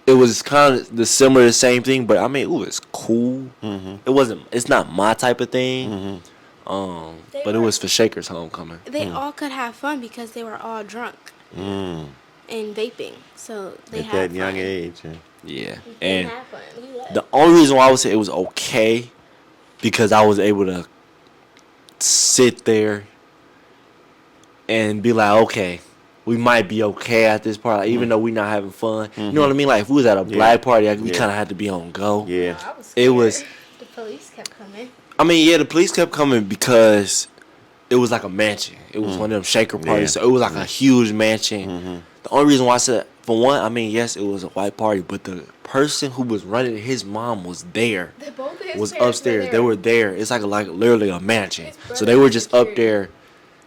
Speaker 1: it was kind of the similar, same thing, but I mean, it was cool. It wasn't. It's not my type of thing. But it was for Shaker's homecoming.
Speaker 2: They all could have fun because they were all drunk and vaping, so they
Speaker 3: at
Speaker 2: had
Speaker 3: that
Speaker 2: fun.
Speaker 3: young age.
Speaker 1: Yeah,
Speaker 2: They
Speaker 1: and
Speaker 2: had fun. We left.
Speaker 1: the only reason why I would say it was okay because I was able to sit there and be like, okay, we might be okay at this part, like, even though we not having fun. You know what I mean? Like if we was at a black party, like, we kind of had to be on go.
Speaker 3: Yeah.
Speaker 2: I was
Speaker 1: It was.
Speaker 2: scared. The police kept coming.
Speaker 1: I mean, yeah, the police kept coming because it was like a mansion. It was one of them shaker parties, so it was like a huge mansion. The only reason why I said, for one, I mean, yes, it was a white party, but the person who was running, his mom was there.
Speaker 2: Both his
Speaker 1: Was
Speaker 2: parents
Speaker 1: upstairs.
Speaker 2: were
Speaker 1: They were there. It's like literally a mansion.
Speaker 2: His
Speaker 1: So they were just up
Speaker 2: security.
Speaker 1: there.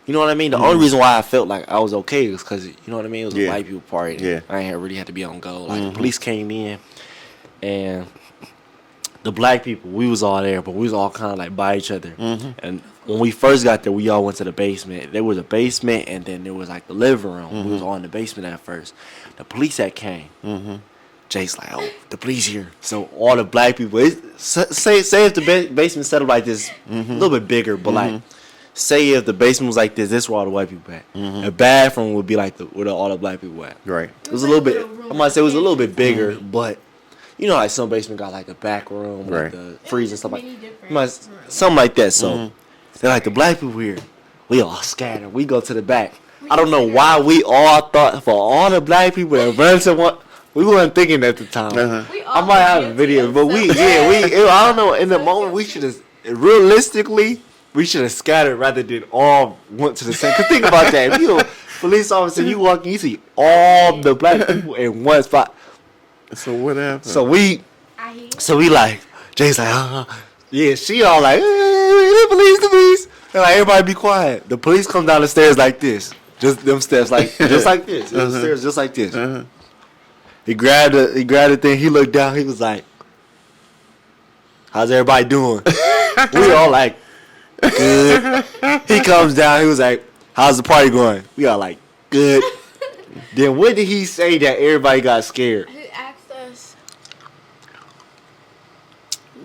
Speaker 1: You know what I mean? The only reason why I felt like I was okay is because, you know what I mean? It was a
Speaker 3: Yeah.
Speaker 1: white people party.
Speaker 3: Yeah.
Speaker 1: I ain't really had to be on go. Like, the police came in, and the black people, we was all there, but we was all kind of like by each other. And when we first got there, we all went to the basement. There was a basement, and then there was like the living room. We was all in the basement at first. The police had came. Jake's like, oh, the police here. So all the black people, say if the basement set up like this, a little bit bigger, but like, say if the basement was like this is where all the white people at. The bathroom would be like where all the black people at.
Speaker 3: Right.
Speaker 1: It was a little bit, I might say it was a little bit bigger, but you know, like some basement got like a back room, like
Speaker 3: Right.
Speaker 1: the freezer and stuff like
Speaker 2: Many different
Speaker 1: that.
Speaker 2: rooms.
Speaker 1: Something like that. So they're like, the black people here, we all scattered. We go to the back. I don't know why we all thought for all the black people that run to one. We weren't thinking at the time.
Speaker 2: We
Speaker 1: I
Speaker 2: all
Speaker 1: might have a
Speaker 2: guilty
Speaker 1: video,
Speaker 2: of
Speaker 1: but we,
Speaker 2: something.
Speaker 1: I don't know. In the moment, we should have, realistically, we should have scattered rather than all went to the same. Cause think about that. If you a police officer, you walk in, you see all the black people in one spot.
Speaker 3: So what happened?
Speaker 1: So we like, Jay's like, yeah, she all like, the police. And like, everybody be quiet. The police come down the stairs like this. Just them steps, like, just like this. The stairs just like this. He grabbed the thing. He looked down. He was like, how's everybody doing? We all like, good. He comes down. He was like, how's the party going? We all like, good. Then what did he say that everybody got scared?
Speaker 2: He asked us,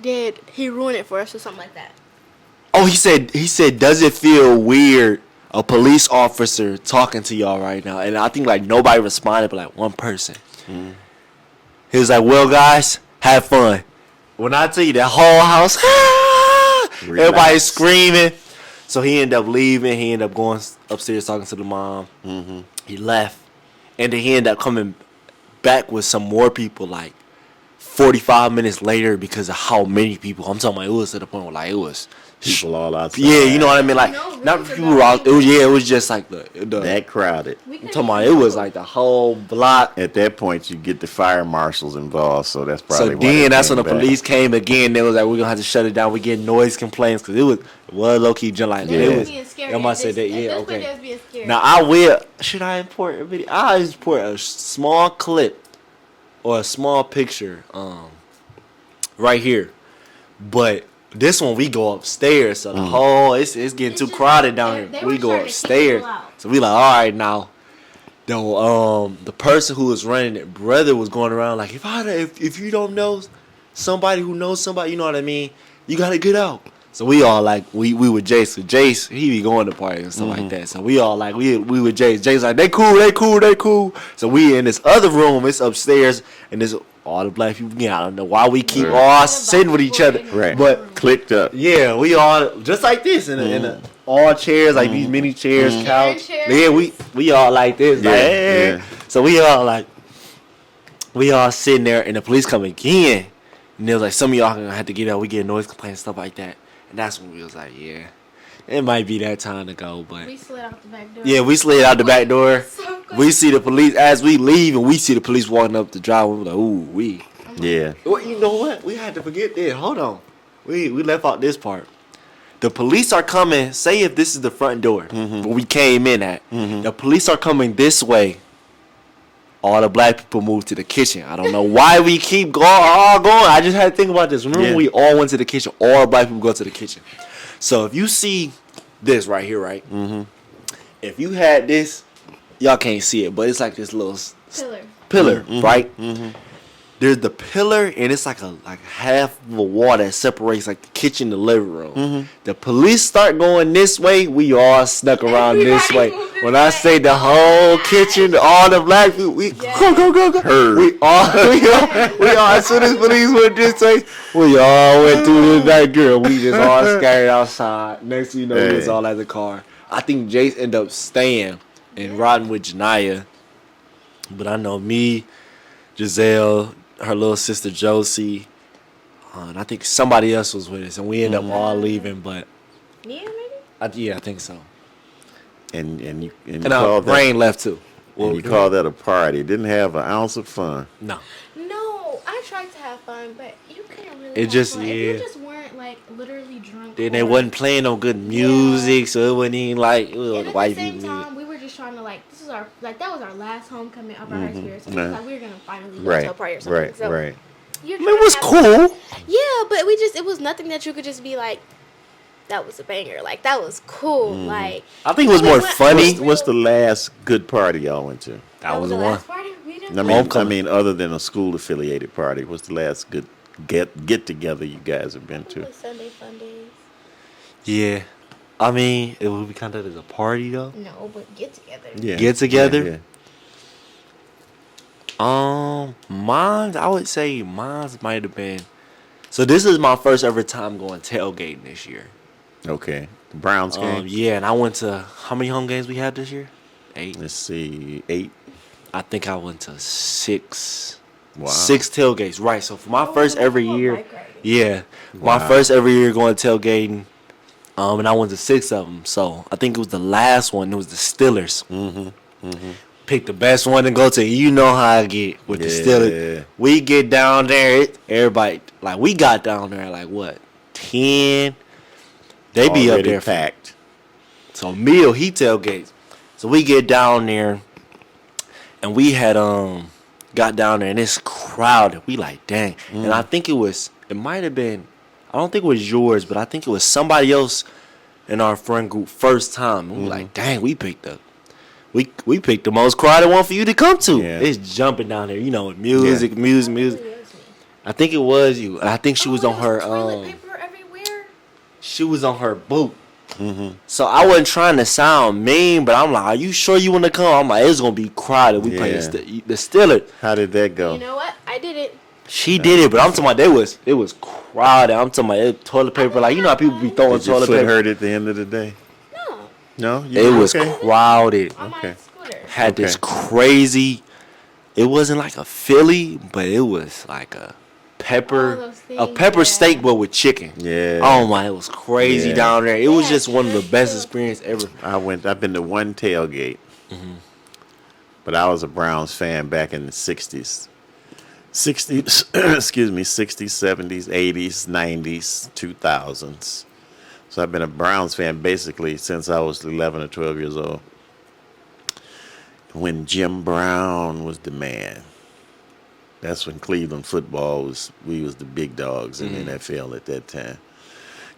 Speaker 2: did he ruin it for us or something like that?
Speaker 1: Oh, he said, does it feel weird a police officer talking to y'all right now? And I think like nobody responded but like one person. He was like, well, guys, have fun. When I tell you that whole house, everybody's screaming. So he ended up leaving. He ended up going upstairs talking to the mom. He left. and then he ended up coming back with some more people like 45 minutes later because of how many people. I'm talking about it was to the point where like it was
Speaker 3: People all outside.
Speaker 1: yeah, you know what I mean? Like
Speaker 2: No, really
Speaker 1: not
Speaker 2: for
Speaker 1: people
Speaker 2: that
Speaker 1: were out. It was
Speaker 2: long.
Speaker 1: yeah, it was just like the
Speaker 3: That crowded.
Speaker 1: I'm talking about it was like the whole block.
Speaker 3: At that point, you get the fire marshals involved, so that's
Speaker 1: So
Speaker 3: probably why they
Speaker 1: then that's when
Speaker 3: came
Speaker 1: the
Speaker 3: back.
Speaker 1: police came again. They was like, we're gonna have to shut it down. We get noise complaints because it was low key just like
Speaker 2: They
Speaker 1: it
Speaker 2: was
Speaker 1: was.
Speaker 2: being scary.
Speaker 1: I might
Speaker 2: At
Speaker 1: say
Speaker 2: this-
Speaker 1: that
Speaker 2: at
Speaker 1: yeah
Speaker 2: this point,
Speaker 1: okay.
Speaker 2: they was being scary.
Speaker 1: Now I will. Should I import a video? I import a small clip or a small picture, right here. But this one we go upstairs, so the whole it's getting
Speaker 2: It's
Speaker 1: too
Speaker 2: just
Speaker 1: crowded
Speaker 2: like
Speaker 1: down
Speaker 2: they
Speaker 1: here.
Speaker 2: were
Speaker 1: We go
Speaker 2: trying to keep
Speaker 1: upstairs,
Speaker 2: people out.
Speaker 1: so we like all right now. Though the person who was running it, brother, was going around like if you don't know somebody who knows somebody, you know what I mean, you gotta get out. So we all like we with Jace. So Jace, he be going to parties and stuff like that. So we all like we with Jace. Jace like they cool. So we in this other room. It's upstairs, and there's all the black people. Yeah, I don't know why we keep
Speaker 3: Right.
Speaker 1: all sitting with each other,
Speaker 3: Right.
Speaker 1: but
Speaker 3: Clicked up.
Speaker 1: yeah, we all just like this in a all chairs like these mini chairs, couch.
Speaker 2: Chairs.
Speaker 1: Yeah, we all like this.
Speaker 3: Yeah,
Speaker 1: Like, hey.
Speaker 3: yeah.
Speaker 1: So we all sitting there, and the police come again, and they was like, some of y'all gonna have to get out. We get noise complaints, stuff like that, and that's when we was like, yeah, it might be that time to go, but
Speaker 2: We slid out the back door.
Speaker 1: yeah, we slid out the back door.
Speaker 2: So good.
Speaker 1: We see the police as we leave, and we see the police walking up the driveway. We're like, ooh, we.
Speaker 3: Yeah.
Speaker 1: Well, you know what? We had to forget this. Hold on. We left out this part. The police are coming. Say if this is the front door where we came in at. The police are coming this way. All the black people moved to the kitchen. I don't know why we keep all going. I just had to think about this. Remember
Speaker 3: Yeah.
Speaker 1: we all went to the kitchen. All black people go to the kitchen. So if you see this right here, if you had this, y'all can't see it, but it's like this little
Speaker 2: Pillar.
Speaker 1: pillar, right? There's the pillar, and it's like half of a wall that separates like the kitchen, the living room. The police start going this way, we all snuck around this way.
Speaker 2: Everybody moved this
Speaker 1: When I
Speaker 2: way.
Speaker 1: say the whole kitchen, all the black people, we go.
Speaker 3: Heard.
Speaker 1: We all, as soon as police went this way, we all went through this back door. We just all scattered outside. Next thing you know, we was
Speaker 3: Hey.
Speaker 1: all at the car. I think Jace ended up staying and riding with Janiyah. But I know me, Giselle, her little sister Josie, and I think somebody else was with us, and we ended up all leaving. But
Speaker 2: Mia, maybe?
Speaker 1: yeah, I think so.
Speaker 3: And you
Speaker 1: And
Speaker 3: called that,
Speaker 1: Rain left too.
Speaker 3: and you call that a party. Didn't have an ounce of fun.
Speaker 1: No,
Speaker 2: No, I tried to have fun, but you can't really.
Speaker 1: It
Speaker 2: have
Speaker 1: just-
Speaker 2: fun. If
Speaker 1: yeah.
Speaker 2: you just weren't like literally drunk.
Speaker 1: then they
Speaker 2: or-
Speaker 1: wasn't playing no good music, so it wasn't even like it was
Speaker 2: And at
Speaker 1: white
Speaker 2: the same
Speaker 1: people.
Speaker 2: time, we were just trying to this is our that was our last homecoming of our high school year. So it
Speaker 3: Right.
Speaker 2: was like we were gonna finally go
Speaker 3: Right.
Speaker 2: to a party or something.
Speaker 3: Right.
Speaker 2: So
Speaker 3: Right.
Speaker 2: you're
Speaker 1: It was
Speaker 2: trying to have-
Speaker 1: cool.
Speaker 2: Yeah, but it was nothing that you could just be like, that was a banger. Like that was cool. Like
Speaker 1: I think it was
Speaker 2: we
Speaker 1: more
Speaker 2: went-
Speaker 1: funny.
Speaker 3: What's the last good party y'all went to?
Speaker 1: That was the one.
Speaker 2: last party we didn't.
Speaker 3: I mean, other than a school affiliated party, what's the last good get together you guys have been
Speaker 2: It
Speaker 3: to?
Speaker 2: was Sunday fun days.
Speaker 1: Yeah, I mean, it would be counted as a party though.
Speaker 2: No, but get together.
Speaker 3: Yeah.
Speaker 1: Get together?
Speaker 3: Yeah.
Speaker 1: I would say mine's might have been. So this is my first ever time going tailgating this year.
Speaker 3: Okay. The Browns game.
Speaker 1: Yeah, and I went to how many home games we had this year? 8.
Speaker 3: Let's see, 8.
Speaker 1: I think I went to 6.
Speaker 3: Wow.
Speaker 1: 6 tailgates, right? So for my first every year,
Speaker 2: bike riding.
Speaker 1: yeah, my
Speaker 3: Wow.
Speaker 1: first every year going tailgating, and I went to 6 of them. So I think it was the last one. It was the Steelers. Pick the best one to go to. You know how I get with the
Speaker 3: Yeah.
Speaker 1: Steelers. We get down there, everybody like we got down there at like what 10. They be up
Speaker 3: Already
Speaker 1: there
Speaker 3: packed.
Speaker 1: So Meal he tailgates. So we get down there, and we had got down there, and it's crowded. We like dang, and I think it might have been. I don't think it was yours, but I think it was somebody else in our friend group first time. And we like dang, we picked up. We picked the most crowded one for you to come to.
Speaker 3: Yeah.
Speaker 1: It's jumping down there, with music. I think it was you. And I think she was on her
Speaker 2: toilet paper everywhere.
Speaker 1: she was on her boot. So I wasn't trying to sound mean, but I'm like, are you sure you want to come? I'm like, it's going to be crowded. We playing the Steelers.
Speaker 3: How did that go?
Speaker 2: You know what? I did it.
Speaker 1: She did it, but I'm talking about it was crowded. I'm talking about toilet paper. Like, you know how people be throwing
Speaker 3: Did your
Speaker 1: toilet
Speaker 3: foot
Speaker 1: paper?
Speaker 3: hurt at the end of the day?
Speaker 2: No.
Speaker 3: No?
Speaker 1: It was
Speaker 3: okay?
Speaker 1: crowded.
Speaker 2: On
Speaker 3: Okay.
Speaker 2: my school
Speaker 1: had this
Speaker 3: Okay.
Speaker 1: crazy. It wasn't like a Philly, but it was like a pepper,
Speaker 2: those
Speaker 1: a
Speaker 2: things,
Speaker 1: pepper
Speaker 2: yeah.
Speaker 1: steak, but with chicken.
Speaker 3: Yeah.
Speaker 1: Oh my, it was crazy
Speaker 3: Yeah.
Speaker 1: down there. It was
Speaker 2: Yeah,
Speaker 1: just one of the best
Speaker 2: too.
Speaker 1: experience ever.
Speaker 3: I've been to one tailgate. But I was a Browns fan back in the 60s. 60s, excuse me, 60s, 70s, 80s, 90s, 2000s. So I've been a Browns fan basically since I was 11 or 12 years old. When Jim Brown was the man. That's when Cleveland football we was the big dogs in the NFL at that time.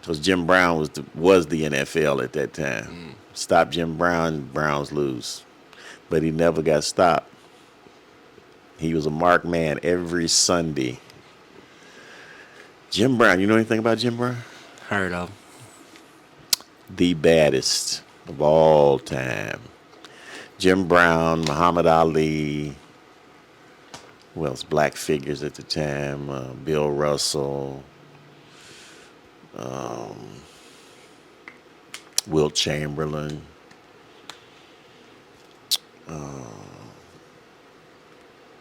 Speaker 3: Because Jim Brown was the NFL at that time. Stop Jim Brown, Browns lose. But he never got stopped. He was a marked man every Sunday. Jim Brown, you know anything about Jim Brown?
Speaker 1: Heard of.
Speaker 3: The baddest of all time. Jim Brown, Muhammad Ali, who else? Black figures at the time. Bill Russell, Wilt Chamberlain.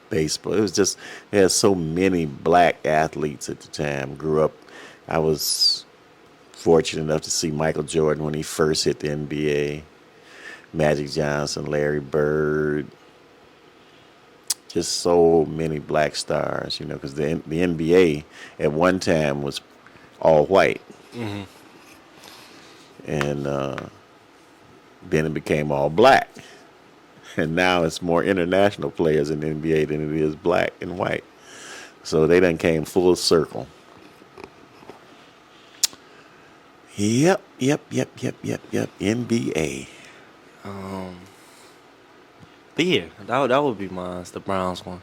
Speaker 3: Baseball. It was just, there had so many black athletes at the time. Grew up, I was fortunate enough to see Michael Jordan when he first hit the NBA. Magic Johnson, Larry Bird. Just so many black stars, because the NBA at one time was all white. And then it became all black. And now it's more international players in the NBA than it is black and white. So they done came full circle. Yep. NBA.
Speaker 1: But yeah, that would be mine. The Browns one.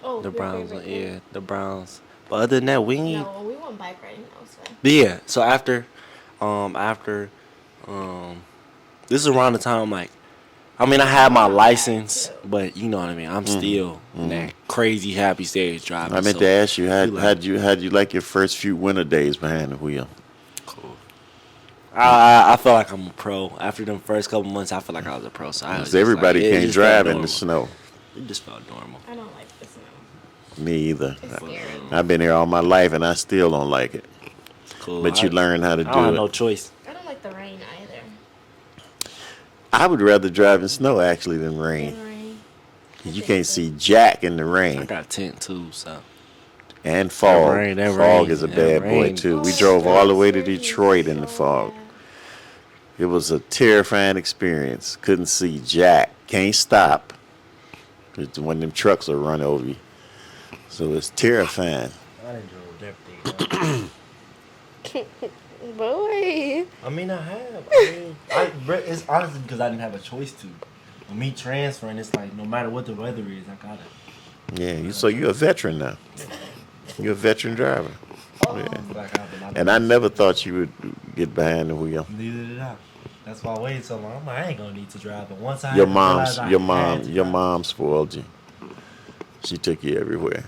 Speaker 2: Oh,
Speaker 1: The
Speaker 2: your
Speaker 1: Browns one.
Speaker 2: favorite
Speaker 1: Yeah, the Browns. But other than that, we
Speaker 2: one?
Speaker 1: ain't.
Speaker 2: No, we went bike riding. That was fun.
Speaker 1: But yeah, so this is around the time like, I mean, I had my license, but you know what I mean. I'm still in that crazy happy stage driving.
Speaker 3: I meant
Speaker 1: so
Speaker 3: to ask you,
Speaker 1: you like-
Speaker 3: how'd you like your first few winter days behind the wheel?
Speaker 1: Cool. I feel like I'm a pro. After them first couple months, I feel like I was a pro. So I was
Speaker 3: Because
Speaker 1: just
Speaker 3: everybody
Speaker 1: like, it
Speaker 3: can't
Speaker 1: just felt
Speaker 3: drive in
Speaker 1: normal.
Speaker 3: the snow.
Speaker 1: It just felt normal.
Speaker 2: I don't like the snow.
Speaker 3: Me either.
Speaker 2: It's scary.
Speaker 3: I've been here all my life and I still don't like it.
Speaker 1: It's cool.
Speaker 3: But you learn how to
Speaker 1: I
Speaker 3: do
Speaker 1: don't have
Speaker 3: it.
Speaker 1: no choice.
Speaker 2: I don't like the rain either.
Speaker 3: I would rather drive in snow actually than rain. You can't see jack in the
Speaker 1: I
Speaker 3: rain.
Speaker 1: got a tent too, so.
Speaker 3: And fog.
Speaker 1: That
Speaker 3: Fog
Speaker 1: rain,
Speaker 3: is a
Speaker 1: that
Speaker 3: bad boy
Speaker 1: rain.
Speaker 3: too. We
Speaker 2: Oh,
Speaker 3: drove all the way to
Speaker 2: seriously,
Speaker 3: Detroit in the
Speaker 2: so
Speaker 3: fog.
Speaker 2: bad.
Speaker 3: It was a terrifying experience. Couldn't see jack. Can't stop. 'Cause one of them trucks will run over you. So it's terrifying.
Speaker 1: I enjoyed everything.
Speaker 2: Boy.
Speaker 1: I mean, I have. It's honestly because I didn't have a choice to. With me transferring, it's like no matter what the weather is, I got it.
Speaker 3: Yeah, so you're a veteran now. You're a veteran driver. Yeah. And I never thought you would get behind the wheel.
Speaker 1: Neither did I. That's why I waited so long. I'm like, I ain't gonna need to drive. But once I
Speaker 3: Your
Speaker 1: realized I had to drive.
Speaker 3: mom spoiled you. She took you everywhere.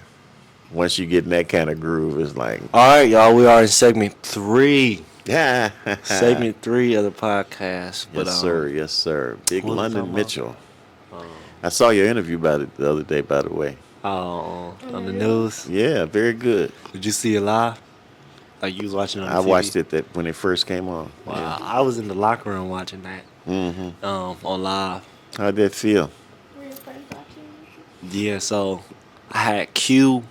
Speaker 3: Once you get in that kind of groove, it's like,
Speaker 1: All right, y'all. We are in segment 3.
Speaker 3: yeah.
Speaker 1: Segment 3 of the podcast. But,
Speaker 3: Yes, sir. Big
Speaker 1: what was
Speaker 3: London
Speaker 1: talking
Speaker 3: Mitchell. I saw your interview about it the other day, by the way.
Speaker 1: On the news.
Speaker 3: Yeah, very good.
Speaker 1: Did you see it live? Like you was watching it on
Speaker 3: I
Speaker 1: TV?
Speaker 3: watched it when it first came on.
Speaker 1: Wow, I was in the locker room watching that.
Speaker 3: Mm-hmm.
Speaker 1: On live.
Speaker 3: How'd that feel?
Speaker 2: Were your friends watching?
Speaker 1: Yeah, so I had Q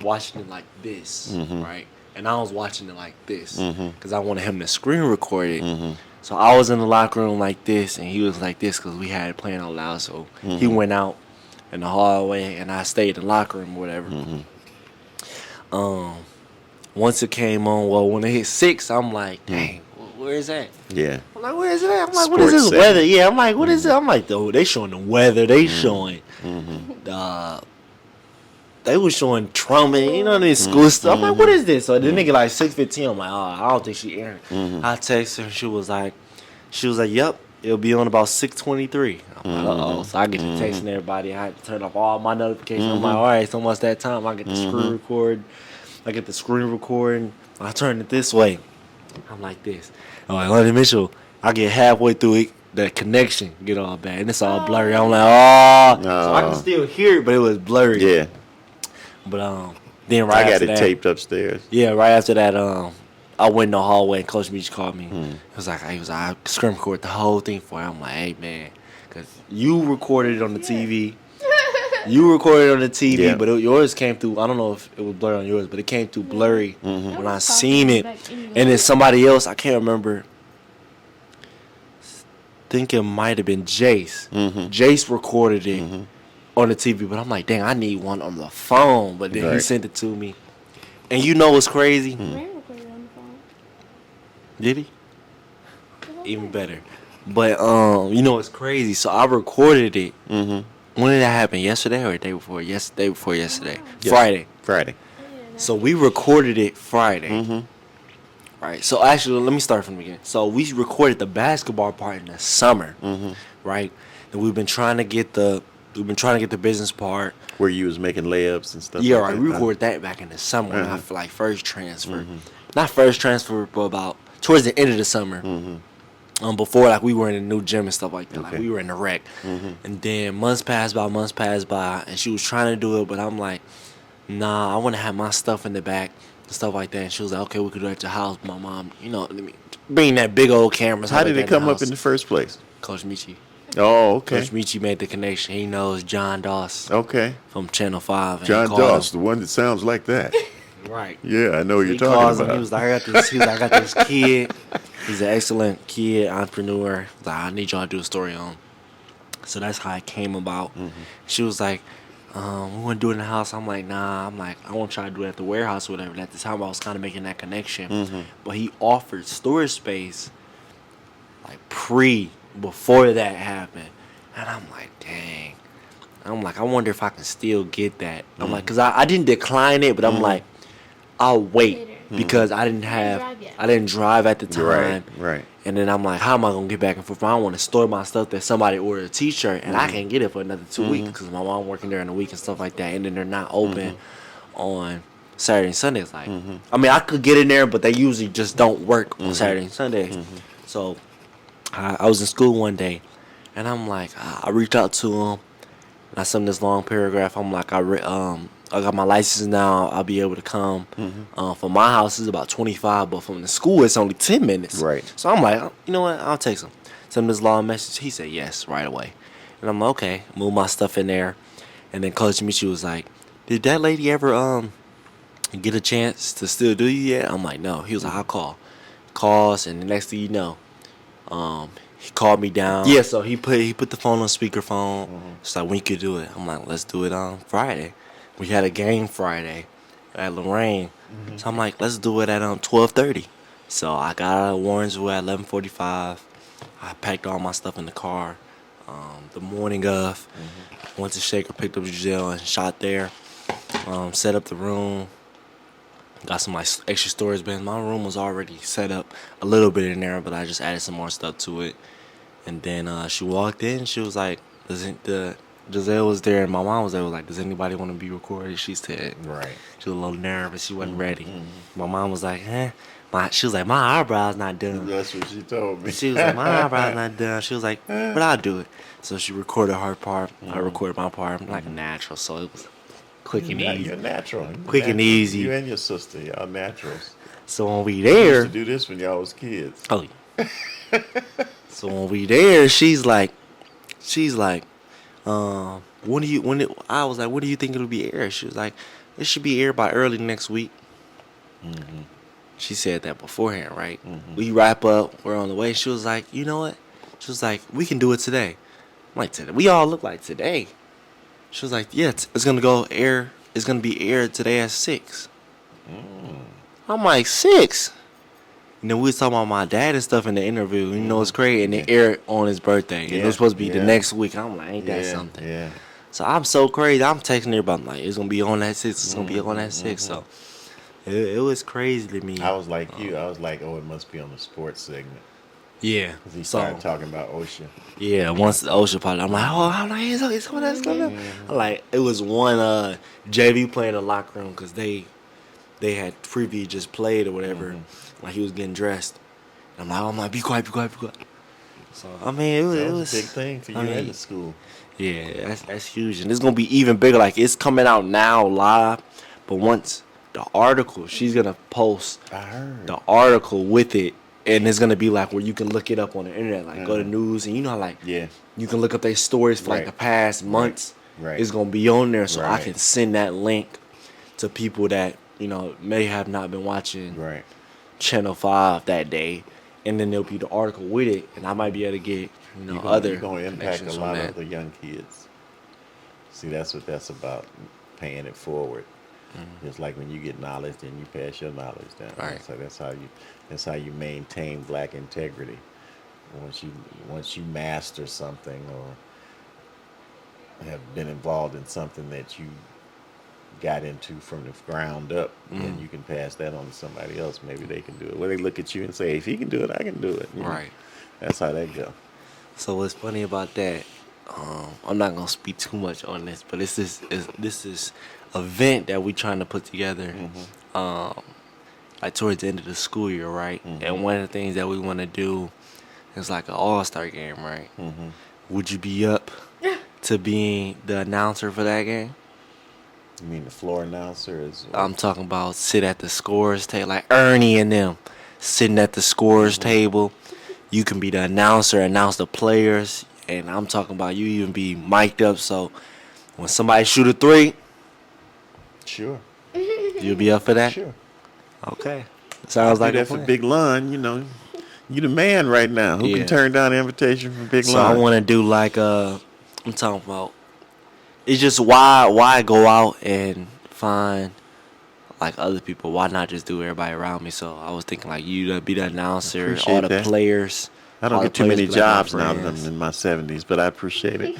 Speaker 1: watching it like this, right? And I was watching it like this because I wanted him to screen record it. So I was in the locker room like this, and he was like this because we had it playing out loud. So he went out in the hallway, and I stayed in the locker room or whatever. Once it came on, well, when it hit 6, I'm like, dang, where is that?
Speaker 3: Yeah.
Speaker 1: I'm like, where is it at? I'm like, what is this
Speaker 3: Sports
Speaker 1: weather? Yeah, I'm like, what is it? I'm like, oh, they showing the weather. They showing they was showing trauma, you know, this school stuff. I'm like, what is this? So the nigga like 6:15. I'm like, oh, I don't think she airing. I text her. She was like, yep, it'll be on about 6:23. I'm like, uh-oh. So I get to texting everybody. I had to turn off all my notifications. I'm like, all right, so much that time. I get the screen record. I get the screen recording. I turn it this way. I'm like this. I'm like, London Mitchell. I get halfway through it. the connection get all bad, and it's all blurry. I'm like, oh, so I can
Speaker 3: No.
Speaker 1: still hear it, but it was blurry.
Speaker 3: Yeah.
Speaker 1: But then
Speaker 3: I
Speaker 1: right
Speaker 3: got
Speaker 1: after
Speaker 3: it
Speaker 1: that,
Speaker 3: taped upstairs.
Speaker 1: yeah, right after that, I went in the hallway and Coach Meach called me.
Speaker 3: Hmm.
Speaker 1: He was like, I screen record the whole thing for you. I'm like, hey man, because you recorded it on the TV. You recorded it on the TV,
Speaker 3: Yeah.
Speaker 1: but yours came through. I don't know if it was blurry on yours, but it came through blurry
Speaker 3: Mm-hmm.
Speaker 1: when I seen it. And then somebody else, I can't remember. Think it might have been Jace.
Speaker 3: Mm-hmm.
Speaker 1: Jace recorded it
Speaker 3: Mm-hmm.
Speaker 1: on the TV, but I'm like, dang, I need one on the phone. But then he
Speaker 3: Right.
Speaker 1: sent it to me. And you know what's crazy?
Speaker 2: Ray recorded on the phone.
Speaker 1: Did he? Even better. But you know what's crazy? So I recorded it.
Speaker 3: Mm-hmm.
Speaker 1: When did that happen? Yesterday or the day before? Day before yesterday.
Speaker 3: Yes.
Speaker 1: Friday.
Speaker 3: Friday.
Speaker 1: So we recorded it Friday.
Speaker 3: Mm-hmm.
Speaker 1: Right. So actually, let me start from the beginning. So we recorded the basketball part in the summer.
Speaker 3: Mm-hmm.
Speaker 1: Right. And we've been trying to get the business part.
Speaker 3: Where you was making layups and stuff.
Speaker 1: Yeah,
Speaker 3: like
Speaker 1: right.
Speaker 3: that.
Speaker 1: We recorded that back in the summer when I
Speaker 3: Uh-huh.
Speaker 1: feel like first transfer.
Speaker 3: Mhm.
Speaker 1: Not first transfer, but about towards the end of the summer.
Speaker 3: Mm-hmm.
Speaker 1: Before, like, we were in a new gym and stuff like that. Like,
Speaker 3: Okay.
Speaker 1: we were in the rec.
Speaker 3: Mm-hmm.
Speaker 1: And then months passed by, and she was trying to do it, but I'm like, nah, I want to have my stuff in the back and stuff like that. And she was like, okay, we could do it at your house. My mom, let me bring that big old camera.
Speaker 3: How did it come up in the first place?
Speaker 1: Coach Michi.
Speaker 3: Oh, okay.
Speaker 1: Coach Michi made the connection. He knows John Doss
Speaker 3: Okay.
Speaker 1: from Channel 5. And
Speaker 3: John
Speaker 1: he called
Speaker 3: Doss,
Speaker 1: him.
Speaker 3: the one that sounds like that.
Speaker 1: Right.
Speaker 3: Yeah, I know what
Speaker 1: He
Speaker 3: you're
Speaker 1: calls
Speaker 3: talking
Speaker 1: him.
Speaker 3: about.
Speaker 1: He was like, I got this kid. He's an excellent kid, entrepreneur. He's like, I need y'all to do a story on him. So that's how it came about. She was like, we want to do it in the house. I'm like, nah. I want to try to do it at the warehouse or whatever. And at the time, I was kind of making that connection. But he offered storage space like before that happened. And I'm like, dang. I'm like, I wonder if I can still get that. I'm like, because I didn't decline it, but I'm like, I'll wait.
Speaker 2: Later.
Speaker 1: Because I didn't drive at the time.
Speaker 3: Right.
Speaker 1: And then I'm like, how am I going to get back and forth? I don't want to store my stuff that somebody ordered a t-shirt and I can't get it for another 2 weeks because my mom working there in the week and stuff like that. And then they're not open on Saturday and Sundays. Like, I mean, I could get in there, but they usually just don't work on Saturday and Sundays. So I was in school one day and I'm like, I reached out to him. And I sent him this long paragraph. I'm like, I got my license now. I'll be able to come. From my house, it's about 25, but from the school, it's only 10 minutes.
Speaker 3: Right.
Speaker 1: So I'm like, you know what? I'll text him. Send him this long message. He said yes right away. And I'm like, okay. Move my stuff in there. And then Coach Michi was like, did that lady ever get a chance to still do you yet? I'm like, no. He was like, I'll call. Calls, and the next thing you know, he called me down. Yeah, so he put the phone on speakerphone. It's like, when you could do it. I'm like, let's do it on Friday. We had a game Friday at Lorraine. So I'm like, let's do it at 12:30. So I got out of Warrensville at 11:45. I packed all my stuff in the car. The morning of, went to Shaker, picked up Giselle and shot there. Set up the room. Got some extra storage bins. My room was already set up a little bit in there, but I just added some more stuff to it. And then she walked in. She was like, Giselle was there and my mom was there. Was like, does anybody want to be recorded? She said,
Speaker 3: Right.
Speaker 1: she was a little nervous. She wasn't ready. My mom was like, she was like, my eyebrows not done.
Speaker 3: That's what she told me.
Speaker 1: She was like, my eyebrows not done. She was like, but I'll do it. So she recorded her part. I recorded my part. I'm like a natural, so it was quick and easy.
Speaker 3: You're natural.
Speaker 1: Quick and easy.
Speaker 3: You and your sister, y'all naturals.
Speaker 1: So when we
Speaker 3: You
Speaker 1: there,
Speaker 3: used to do this when y'all was kids.
Speaker 1: oh, yeah. So when we there, she's like, I was like, when do you think it'll be aired? She was like, it should be aired by early next week. She said that beforehand, right? We wrap up, we're on the way. She was like, you know what? She was like, we can do it today. I'm like, today? We all look like today. She was like, yeah, it's gonna go air. It's gonna be aired today at 6. I'm like, 6. And then we was talking about my dad and stuff in the interview. You know, it's crazy. And it aired on his birthday. And it was supposed to be the next week. I'm like, ain't that something?
Speaker 3: Yeah.
Speaker 1: So I'm so crazy. I'm texting everybody. I'm like, it's going to be on that 6. It's going to be on that 6. So it was crazy to me.
Speaker 3: I was like you. I was like, oh, it must be on the sports segment.
Speaker 1: Yeah.
Speaker 3: Because he
Speaker 1: So,
Speaker 3: started talking about OSHA.
Speaker 1: yeah, once the OSHA part, I'm like, oh, I'm like, it's on that stuff. Like, it was one JV playing in the locker room because they had preview just played or whatever. Like, he was getting dressed. And I'm like, be quiet. So I mean, it
Speaker 3: That was
Speaker 1: was
Speaker 3: a big thing for you
Speaker 1: I mean,
Speaker 3: in the school.
Speaker 1: yeah, that's huge, and it's gonna be even bigger. Like it's coming out now live, but once the article, she's gonna post
Speaker 3: I heard.
Speaker 1: the article with it, and it's gonna be like where you can look it up on the internet, like go to news, and you know how like
Speaker 3: Yeah.
Speaker 1: you can look up their stories for like
Speaker 3: Right.
Speaker 1: the past months.
Speaker 3: Right.
Speaker 1: It's gonna be on there, so I
Speaker 3: Right.
Speaker 1: can send that link to people that may have not been watching
Speaker 3: Right.
Speaker 1: Channel 5 that day, and then there'll be the article with it, and I might be able to get other
Speaker 3: You're gonna impact a
Speaker 1: connections
Speaker 3: lot
Speaker 1: on
Speaker 3: of
Speaker 1: that.
Speaker 3: the young kids. See, that's what that's about, paying it forward. Just like when you get knowledge, then you pass your knowledge down.
Speaker 1: Right.
Speaker 3: So that's how you maintain black integrity. Once you master something or have been involved in something that you got into from the ground up, then you can pass that on to somebody else. Maybe they can do it. Well, they look at you and say, if he can do it, I can do it. You know?
Speaker 1: Right.
Speaker 3: That's how that go.
Speaker 1: So what's funny about that? I'm not gonna speak too much on this, but this is event that we trying to put together, like towards the end of the school year, right? And one of the things that we want to do is like an all-star game, right? Would you be up to being the announcer for that game?
Speaker 3: You mean the floor announcer is?
Speaker 1: I'm talking about sit at the scores table, like Ernie and them sitting at the scores table. You can be the announcer, announce the players, and I'm talking about you even be mic'd up, so when somebody shoot a three,
Speaker 3: Sure.
Speaker 1: you'll be up for that.
Speaker 3: Sure.
Speaker 1: Okay, sounds like
Speaker 3: do
Speaker 1: a
Speaker 3: that for
Speaker 1: plan.
Speaker 3: Big Lun. You the man right now. Who
Speaker 1: Yeah.
Speaker 3: can turn down an invitation from Big
Speaker 1: So
Speaker 3: Lun?
Speaker 1: I want to do like I'm talking about. It's just why go out and find like other people? Why not just do everybody around me? So I was thinking like you to be the announcer,
Speaker 3: Appreciate
Speaker 1: all the
Speaker 3: that.
Speaker 1: players.
Speaker 3: I don't
Speaker 1: all
Speaker 3: get
Speaker 1: the
Speaker 3: too many
Speaker 1: players be like my
Speaker 3: jobs now that
Speaker 1: friends.
Speaker 3: I'm in my 70s, but I appreciate it.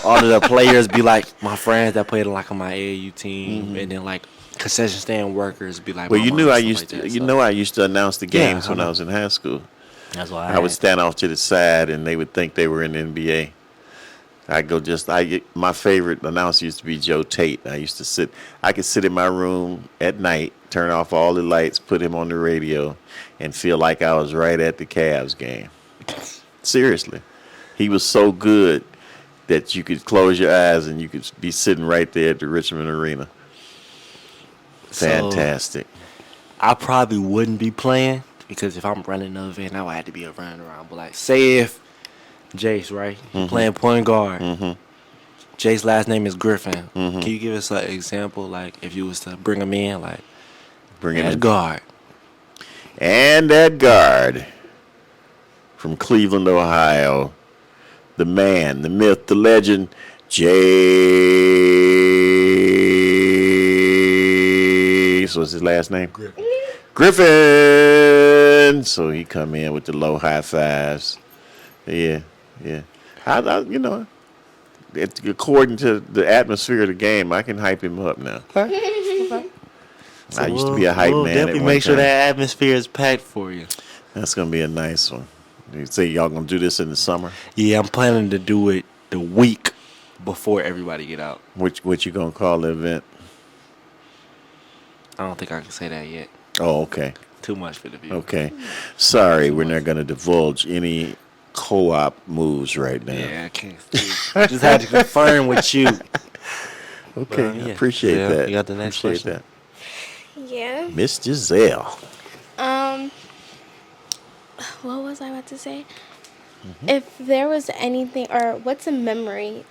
Speaker 1: All of the players be like my friends that played like on my AAU team, and then like concession stand workers be like.
Speaker 3: Well,
Speaker 1: my
Speaker 3: you
Speaker 1: mom
Speaker 3: knew
Speaker 1: and
Speaker 3: I
Speaker 1: stuff
Speaker 3: used
Speaker 1: like
Speaker 3: to.
Speaker 1: that,
Speaker 3: You
Speaker 1: so
Speaker 3: know I used to announce the games
Speaker 1: I
Speaker 3: when I
Speaker 1: know.
Speaker 3: was in high school.
Speaker 1: That's why
Speaker 3: I would stand off to the side, and they would think they were in the NBA. My favorite announcer used to be Joe Tate. I could sit in my room at night, turn off all the lights, put him on the radio, and feel like I was right at the Cavs game. Seriously. He was so good that you could close your eyes and you could be sitting right there at the Richmond Arena.
Speaker 1: So,
Speaker 3: Fantastic.
Speaker 1: I probably wouldn't be playing because if I'm running the event, I would have to be running around. But like, say if Jace, right, he playing point guard. Jace's last name is Griffin. Can you give us an example, like if you was to bring him in, like
Speaker 3: Bring it
Speaker 1: at
Speaker 3: in.
Speaker 1: guard?
Speaker 3: And that guard from Cleveland, Ohio, the man, the myth, the legend, Jace. What's his last name? Griffin. So he come in with the low high fives. Yeah. According to the atmosphere of the game, I can hype him up now. I used to be a hype
Speaker 1: we'll
Speaker 3: man.
Speaker 1: definitely
Speaker 3: at one
Speaker 1: make sure
Speaker 3: time.
Speaker 1: that atmosphere is packed for you.
Speaker 3: That's gonna be a nice one. You say y'all gonna do this in the summer?
Speaker 1: Yeah, I'm planning to do it the week before everybody get out.
Speaker 3: What you gonna call the event?
Speaker 1: I don't think I can say that yet.
Speaker 3: Oh, okay.
Speaker 1: Too much for the view.
Speaker 3: Okay. Sorry, we're not gonna divulge any co-op moves right now.
Speaker 1: Yeah, I can't. I just had to confirm with you.
Speaker 3: Okay,
Speaker 1: Yeah.
Speaker 3: appreciate
Speaker 1: Yeah,
Speaker 3: that.
Speaker 1: you got the next
Speaker 3: appreciate
Speaker 1: question?
Speaker 2: Yeah.
Speaker 3: that. Miss Giselle.
Speaker 2: What was I about to say? If there was anything, or what's a memory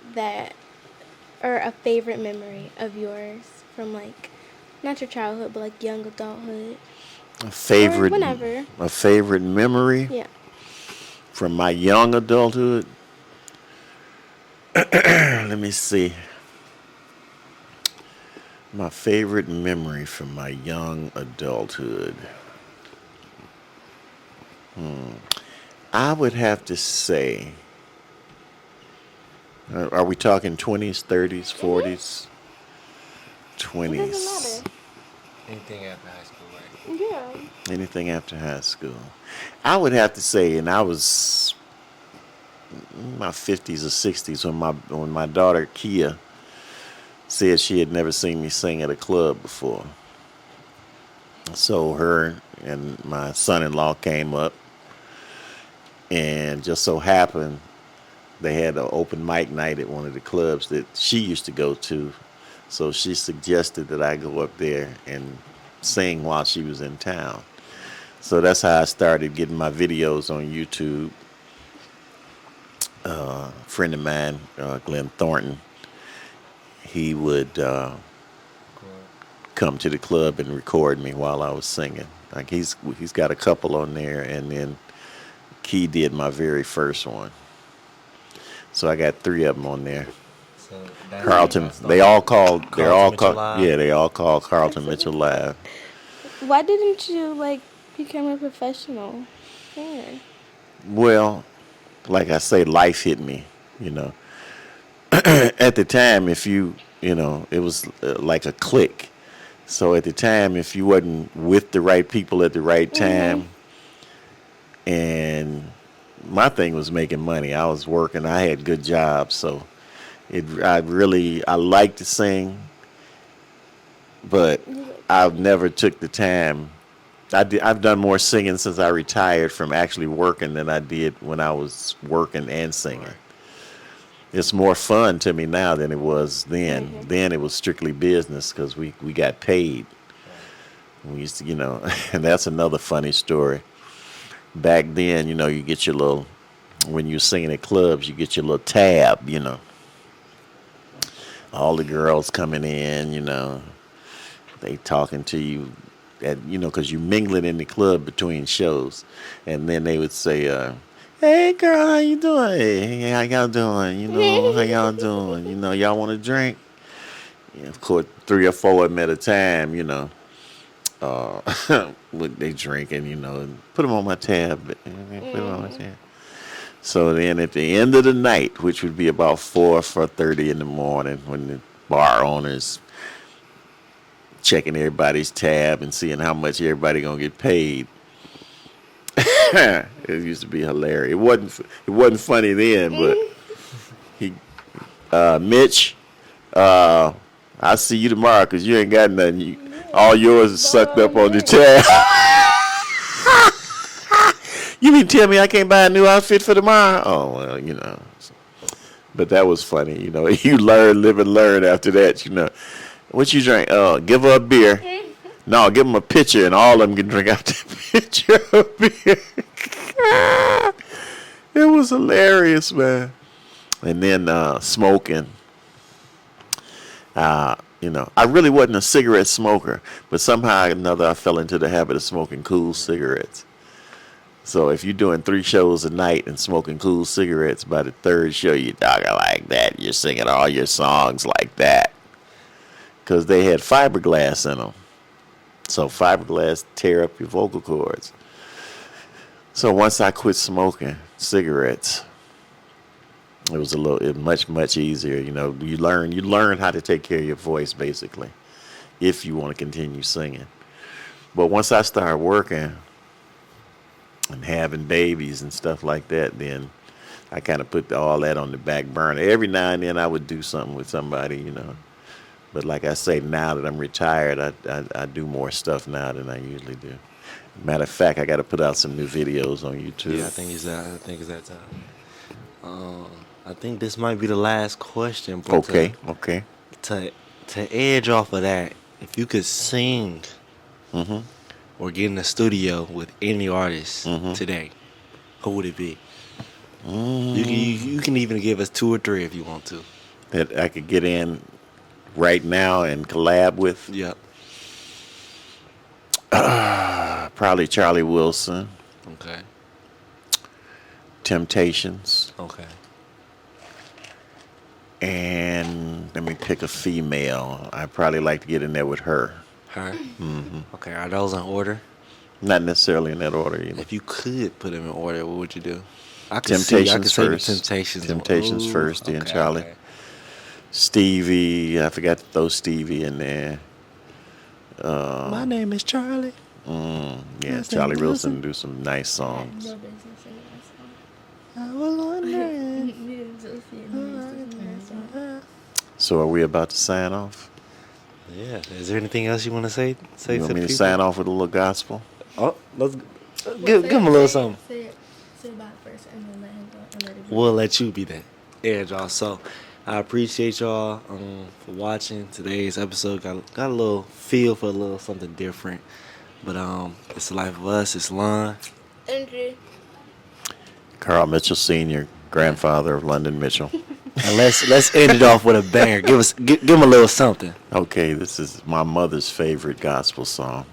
Speaker 2: or a favorite memory of yours from like, not your childhood, but like young adulthood?
Speaker 3: A favorite
Speaker 2: Or whenever.
Speaker 3: A favorite memory
Speaker 2: Yeah.
Speaker 3: from my young adulthood. Let me see. My favorite memory from my young adulthood. I would have to say, are we talking 20s, 30s, 40s?
Speaker 2: It
Speaker 3: 20s.
Speaker 2: doesn't
Speaker 1: Anything after high school, right?
Speaker 2: matter. Yeah.
Speaker 3: Anything after high school. I would have to say, and I was in my 50s or 60s when my daughter Kia said she had never seen me sing at a club before. So her and my son-in-law came up, And just so happened they had an open mic night at one of the clubs that she used to go to. So she suggested that I go up there and sing while she was in town. So that's how I started getting my videos on YouTube. A friend of mine, Glenn Thornton, he would come to the club and record me while I was singing. Like he's got a couple on there, and then Key did my very first one. So I got 3 of them on there.
Speaker 1: So that's
Speaker 3: Carlton,
Speaker 1: that's
Speaker 3: they all called. They're
Speaker 1: Carlton
Speaker 3: all
Speaker 1: Mitchell
Speaker 3: called.
Speaker 1: Live?
Speaker 3: Yeah, they all called Carlton Mitchell Live.
Speaker 2: Why didn't you like become a professional singer?
Speaker 3: Well, like I say, life hit me. You know, at the time, if it was like a click. So at the time, if you wasn't with the right people at the right time, and my thing was making money, I was working, I had good jobs, so I like to sing, but I've never took the time. I've done more singing since I retired from actually working than I did when I was working and singing.
Speaker 1: Right.
Speaker 3: It's more fun to me now than it was then. Then it was strictly business because we got paid. We used to, and that's another funny story. Back then, you get your little, when you're singing at clubs, you get your little tab, all the girls coming in, they talking to you, because you mingling in the club between shows, and then they would say, "Hey girl, how you doing? Hey, how y'all doing? How y'all doing? Y'all want a drink?" Yeah, of course, 3 or 4 of them at a time, they drinking, and put them on my tab, put them on my tab. So then at the end of the night, which would be about 4:30 in the morning, when the bar owners checking everybody's tab and seeing how much everybody gonna get paid. It used to be hilarious. It wasn't funny then, but Mitch, I'll see you tomorrow because you ain't got nothing. All yours is sucked up on the tab. You mean tell me I can't buy a new outfit for tomorrow? Oh, well. But that was funny, You live and learn after that, What you drink? Give her a beer. No, give them a pitcher, and all of them can drink out the pitcher of beer. It was hilarious, man. And then smoking. I really wasn't a cigarette smoker, but somehow or another I fell into the habit of smoking cool cigarettes. So if you're doing 3 shows a night and smoking cool cigarettes, by the 3rd show you're talking like that. You're singing all your songs like that. Because they had fiberglass in them. So fiberglass tear up your vocal cords. So once I quit smoking cigarettes, it was much easier. You learn how to take care of your voice, basically, if you want to continue singing. But once I started working and having babies and stuff like that, then I kind of put all that on the back burner. Every now and then I would do something with somebody, But like I say, now that I'm retired, I do more stuff now than I usually do. Matter of fact, I got to put out some new videos on YouTube.
Speaker 1: Yeah, I think it's that time. I think this might be the last question. But
Speaker 3: Okay.
Speaker 1: To edge off of that, if you could sing or get in the studio with any artist today, who would it be? You can even give us 2 or 3 if you want to.
Speaker 3: That I could get in right now and collab with?
Speaker 1: Yep.
Speaker 3: Probably Charlie Wilson.
Speaker 1: Okay.
Speaker 3: Temptations.
Speaker 1: Okay.
Speaker 3: And let me pick a female. I'd probably like to get in there with her.
Speaker 1: Her? Okay, are those in order?
Speaker 3: Not necessarily in that order either.
Speaker 1: If you could put them in order, what would you do? I could
Speaker 3: Temptations
Speaker 1: say the
Speaker 3: first.
Speaker 1: Temptations.
Speaker 3: Temptations
Speaker 1: Ooh,
Speaker 3: first, then
Speaker 1: okay,
Speaker 3: Charlie.
Speaker 1: okay.
Speaker 3: Stevie, I forgot to throw Stevie in there.
Speaker 1: My name is Charlie.
Speaker 3: Yeah, Charlie Wilson do some nice songs.
Speaker 2: No business singing that song.
Speaker 1: I was wondering.
Speaker 3: So are we about to sign off?
Speaker 1: Yeah. Is there anything else you want to say? Say
Speaker 3: You
Speaker 1: to
Speaker 3: want
Speaker 1: the
Speaker 3: me to
Speaker 1: people?
Speaker 3: sign off with a little gospel?
Speaker 1: Oh, let's give him a little something.
Speaker 2: Say it about it first and then let him go. And let it be.
Speaker 1: We'll let you be that. Yeah, y'all. So I appreciate y'all for watching today's episode. Got a little feel for a little something different. But it's the life of us. It's Lon.
Speaker 2: Andrew.
Speaker 3: Carl Mitchell Sr., grandfather of London Mitchell.
Speaker 1: And let's end it off with a banger. Give him a little something.
Speaker 3: Okay, this is my mother's favorite gospel song.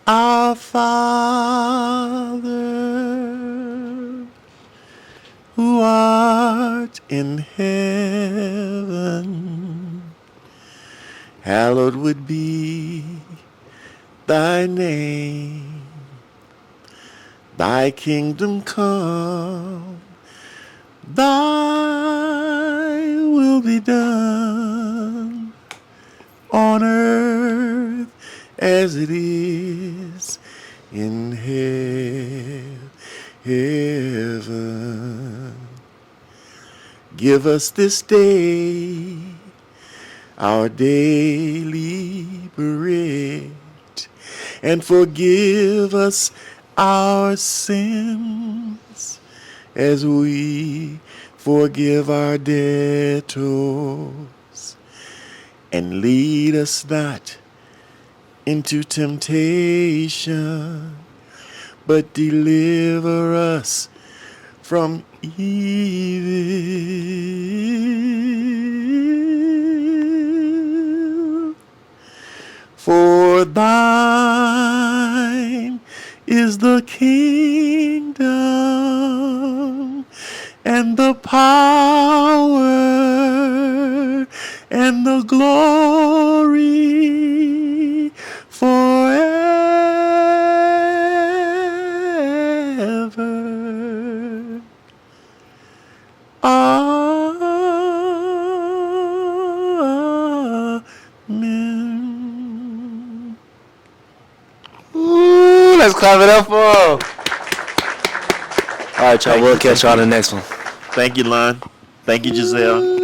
Speaker 3: Our Father, who art in heaven, hallowed would be thy name. Thy kingdom come, thy will be done on earth as it is in heaven. Give us this day our daily bread, and forgive us our sins as we forgive our debtors. And lead us not into temptation, but deliver us from evil. For thine is the kingdom and the power and the glory forever. Amen.
Speaker 1: Ooh, let's clap it up for him. All right, y'all. We'll catch y'all on the next one.
Speaker 3: Thank you, Lon. Thank you, Giselle.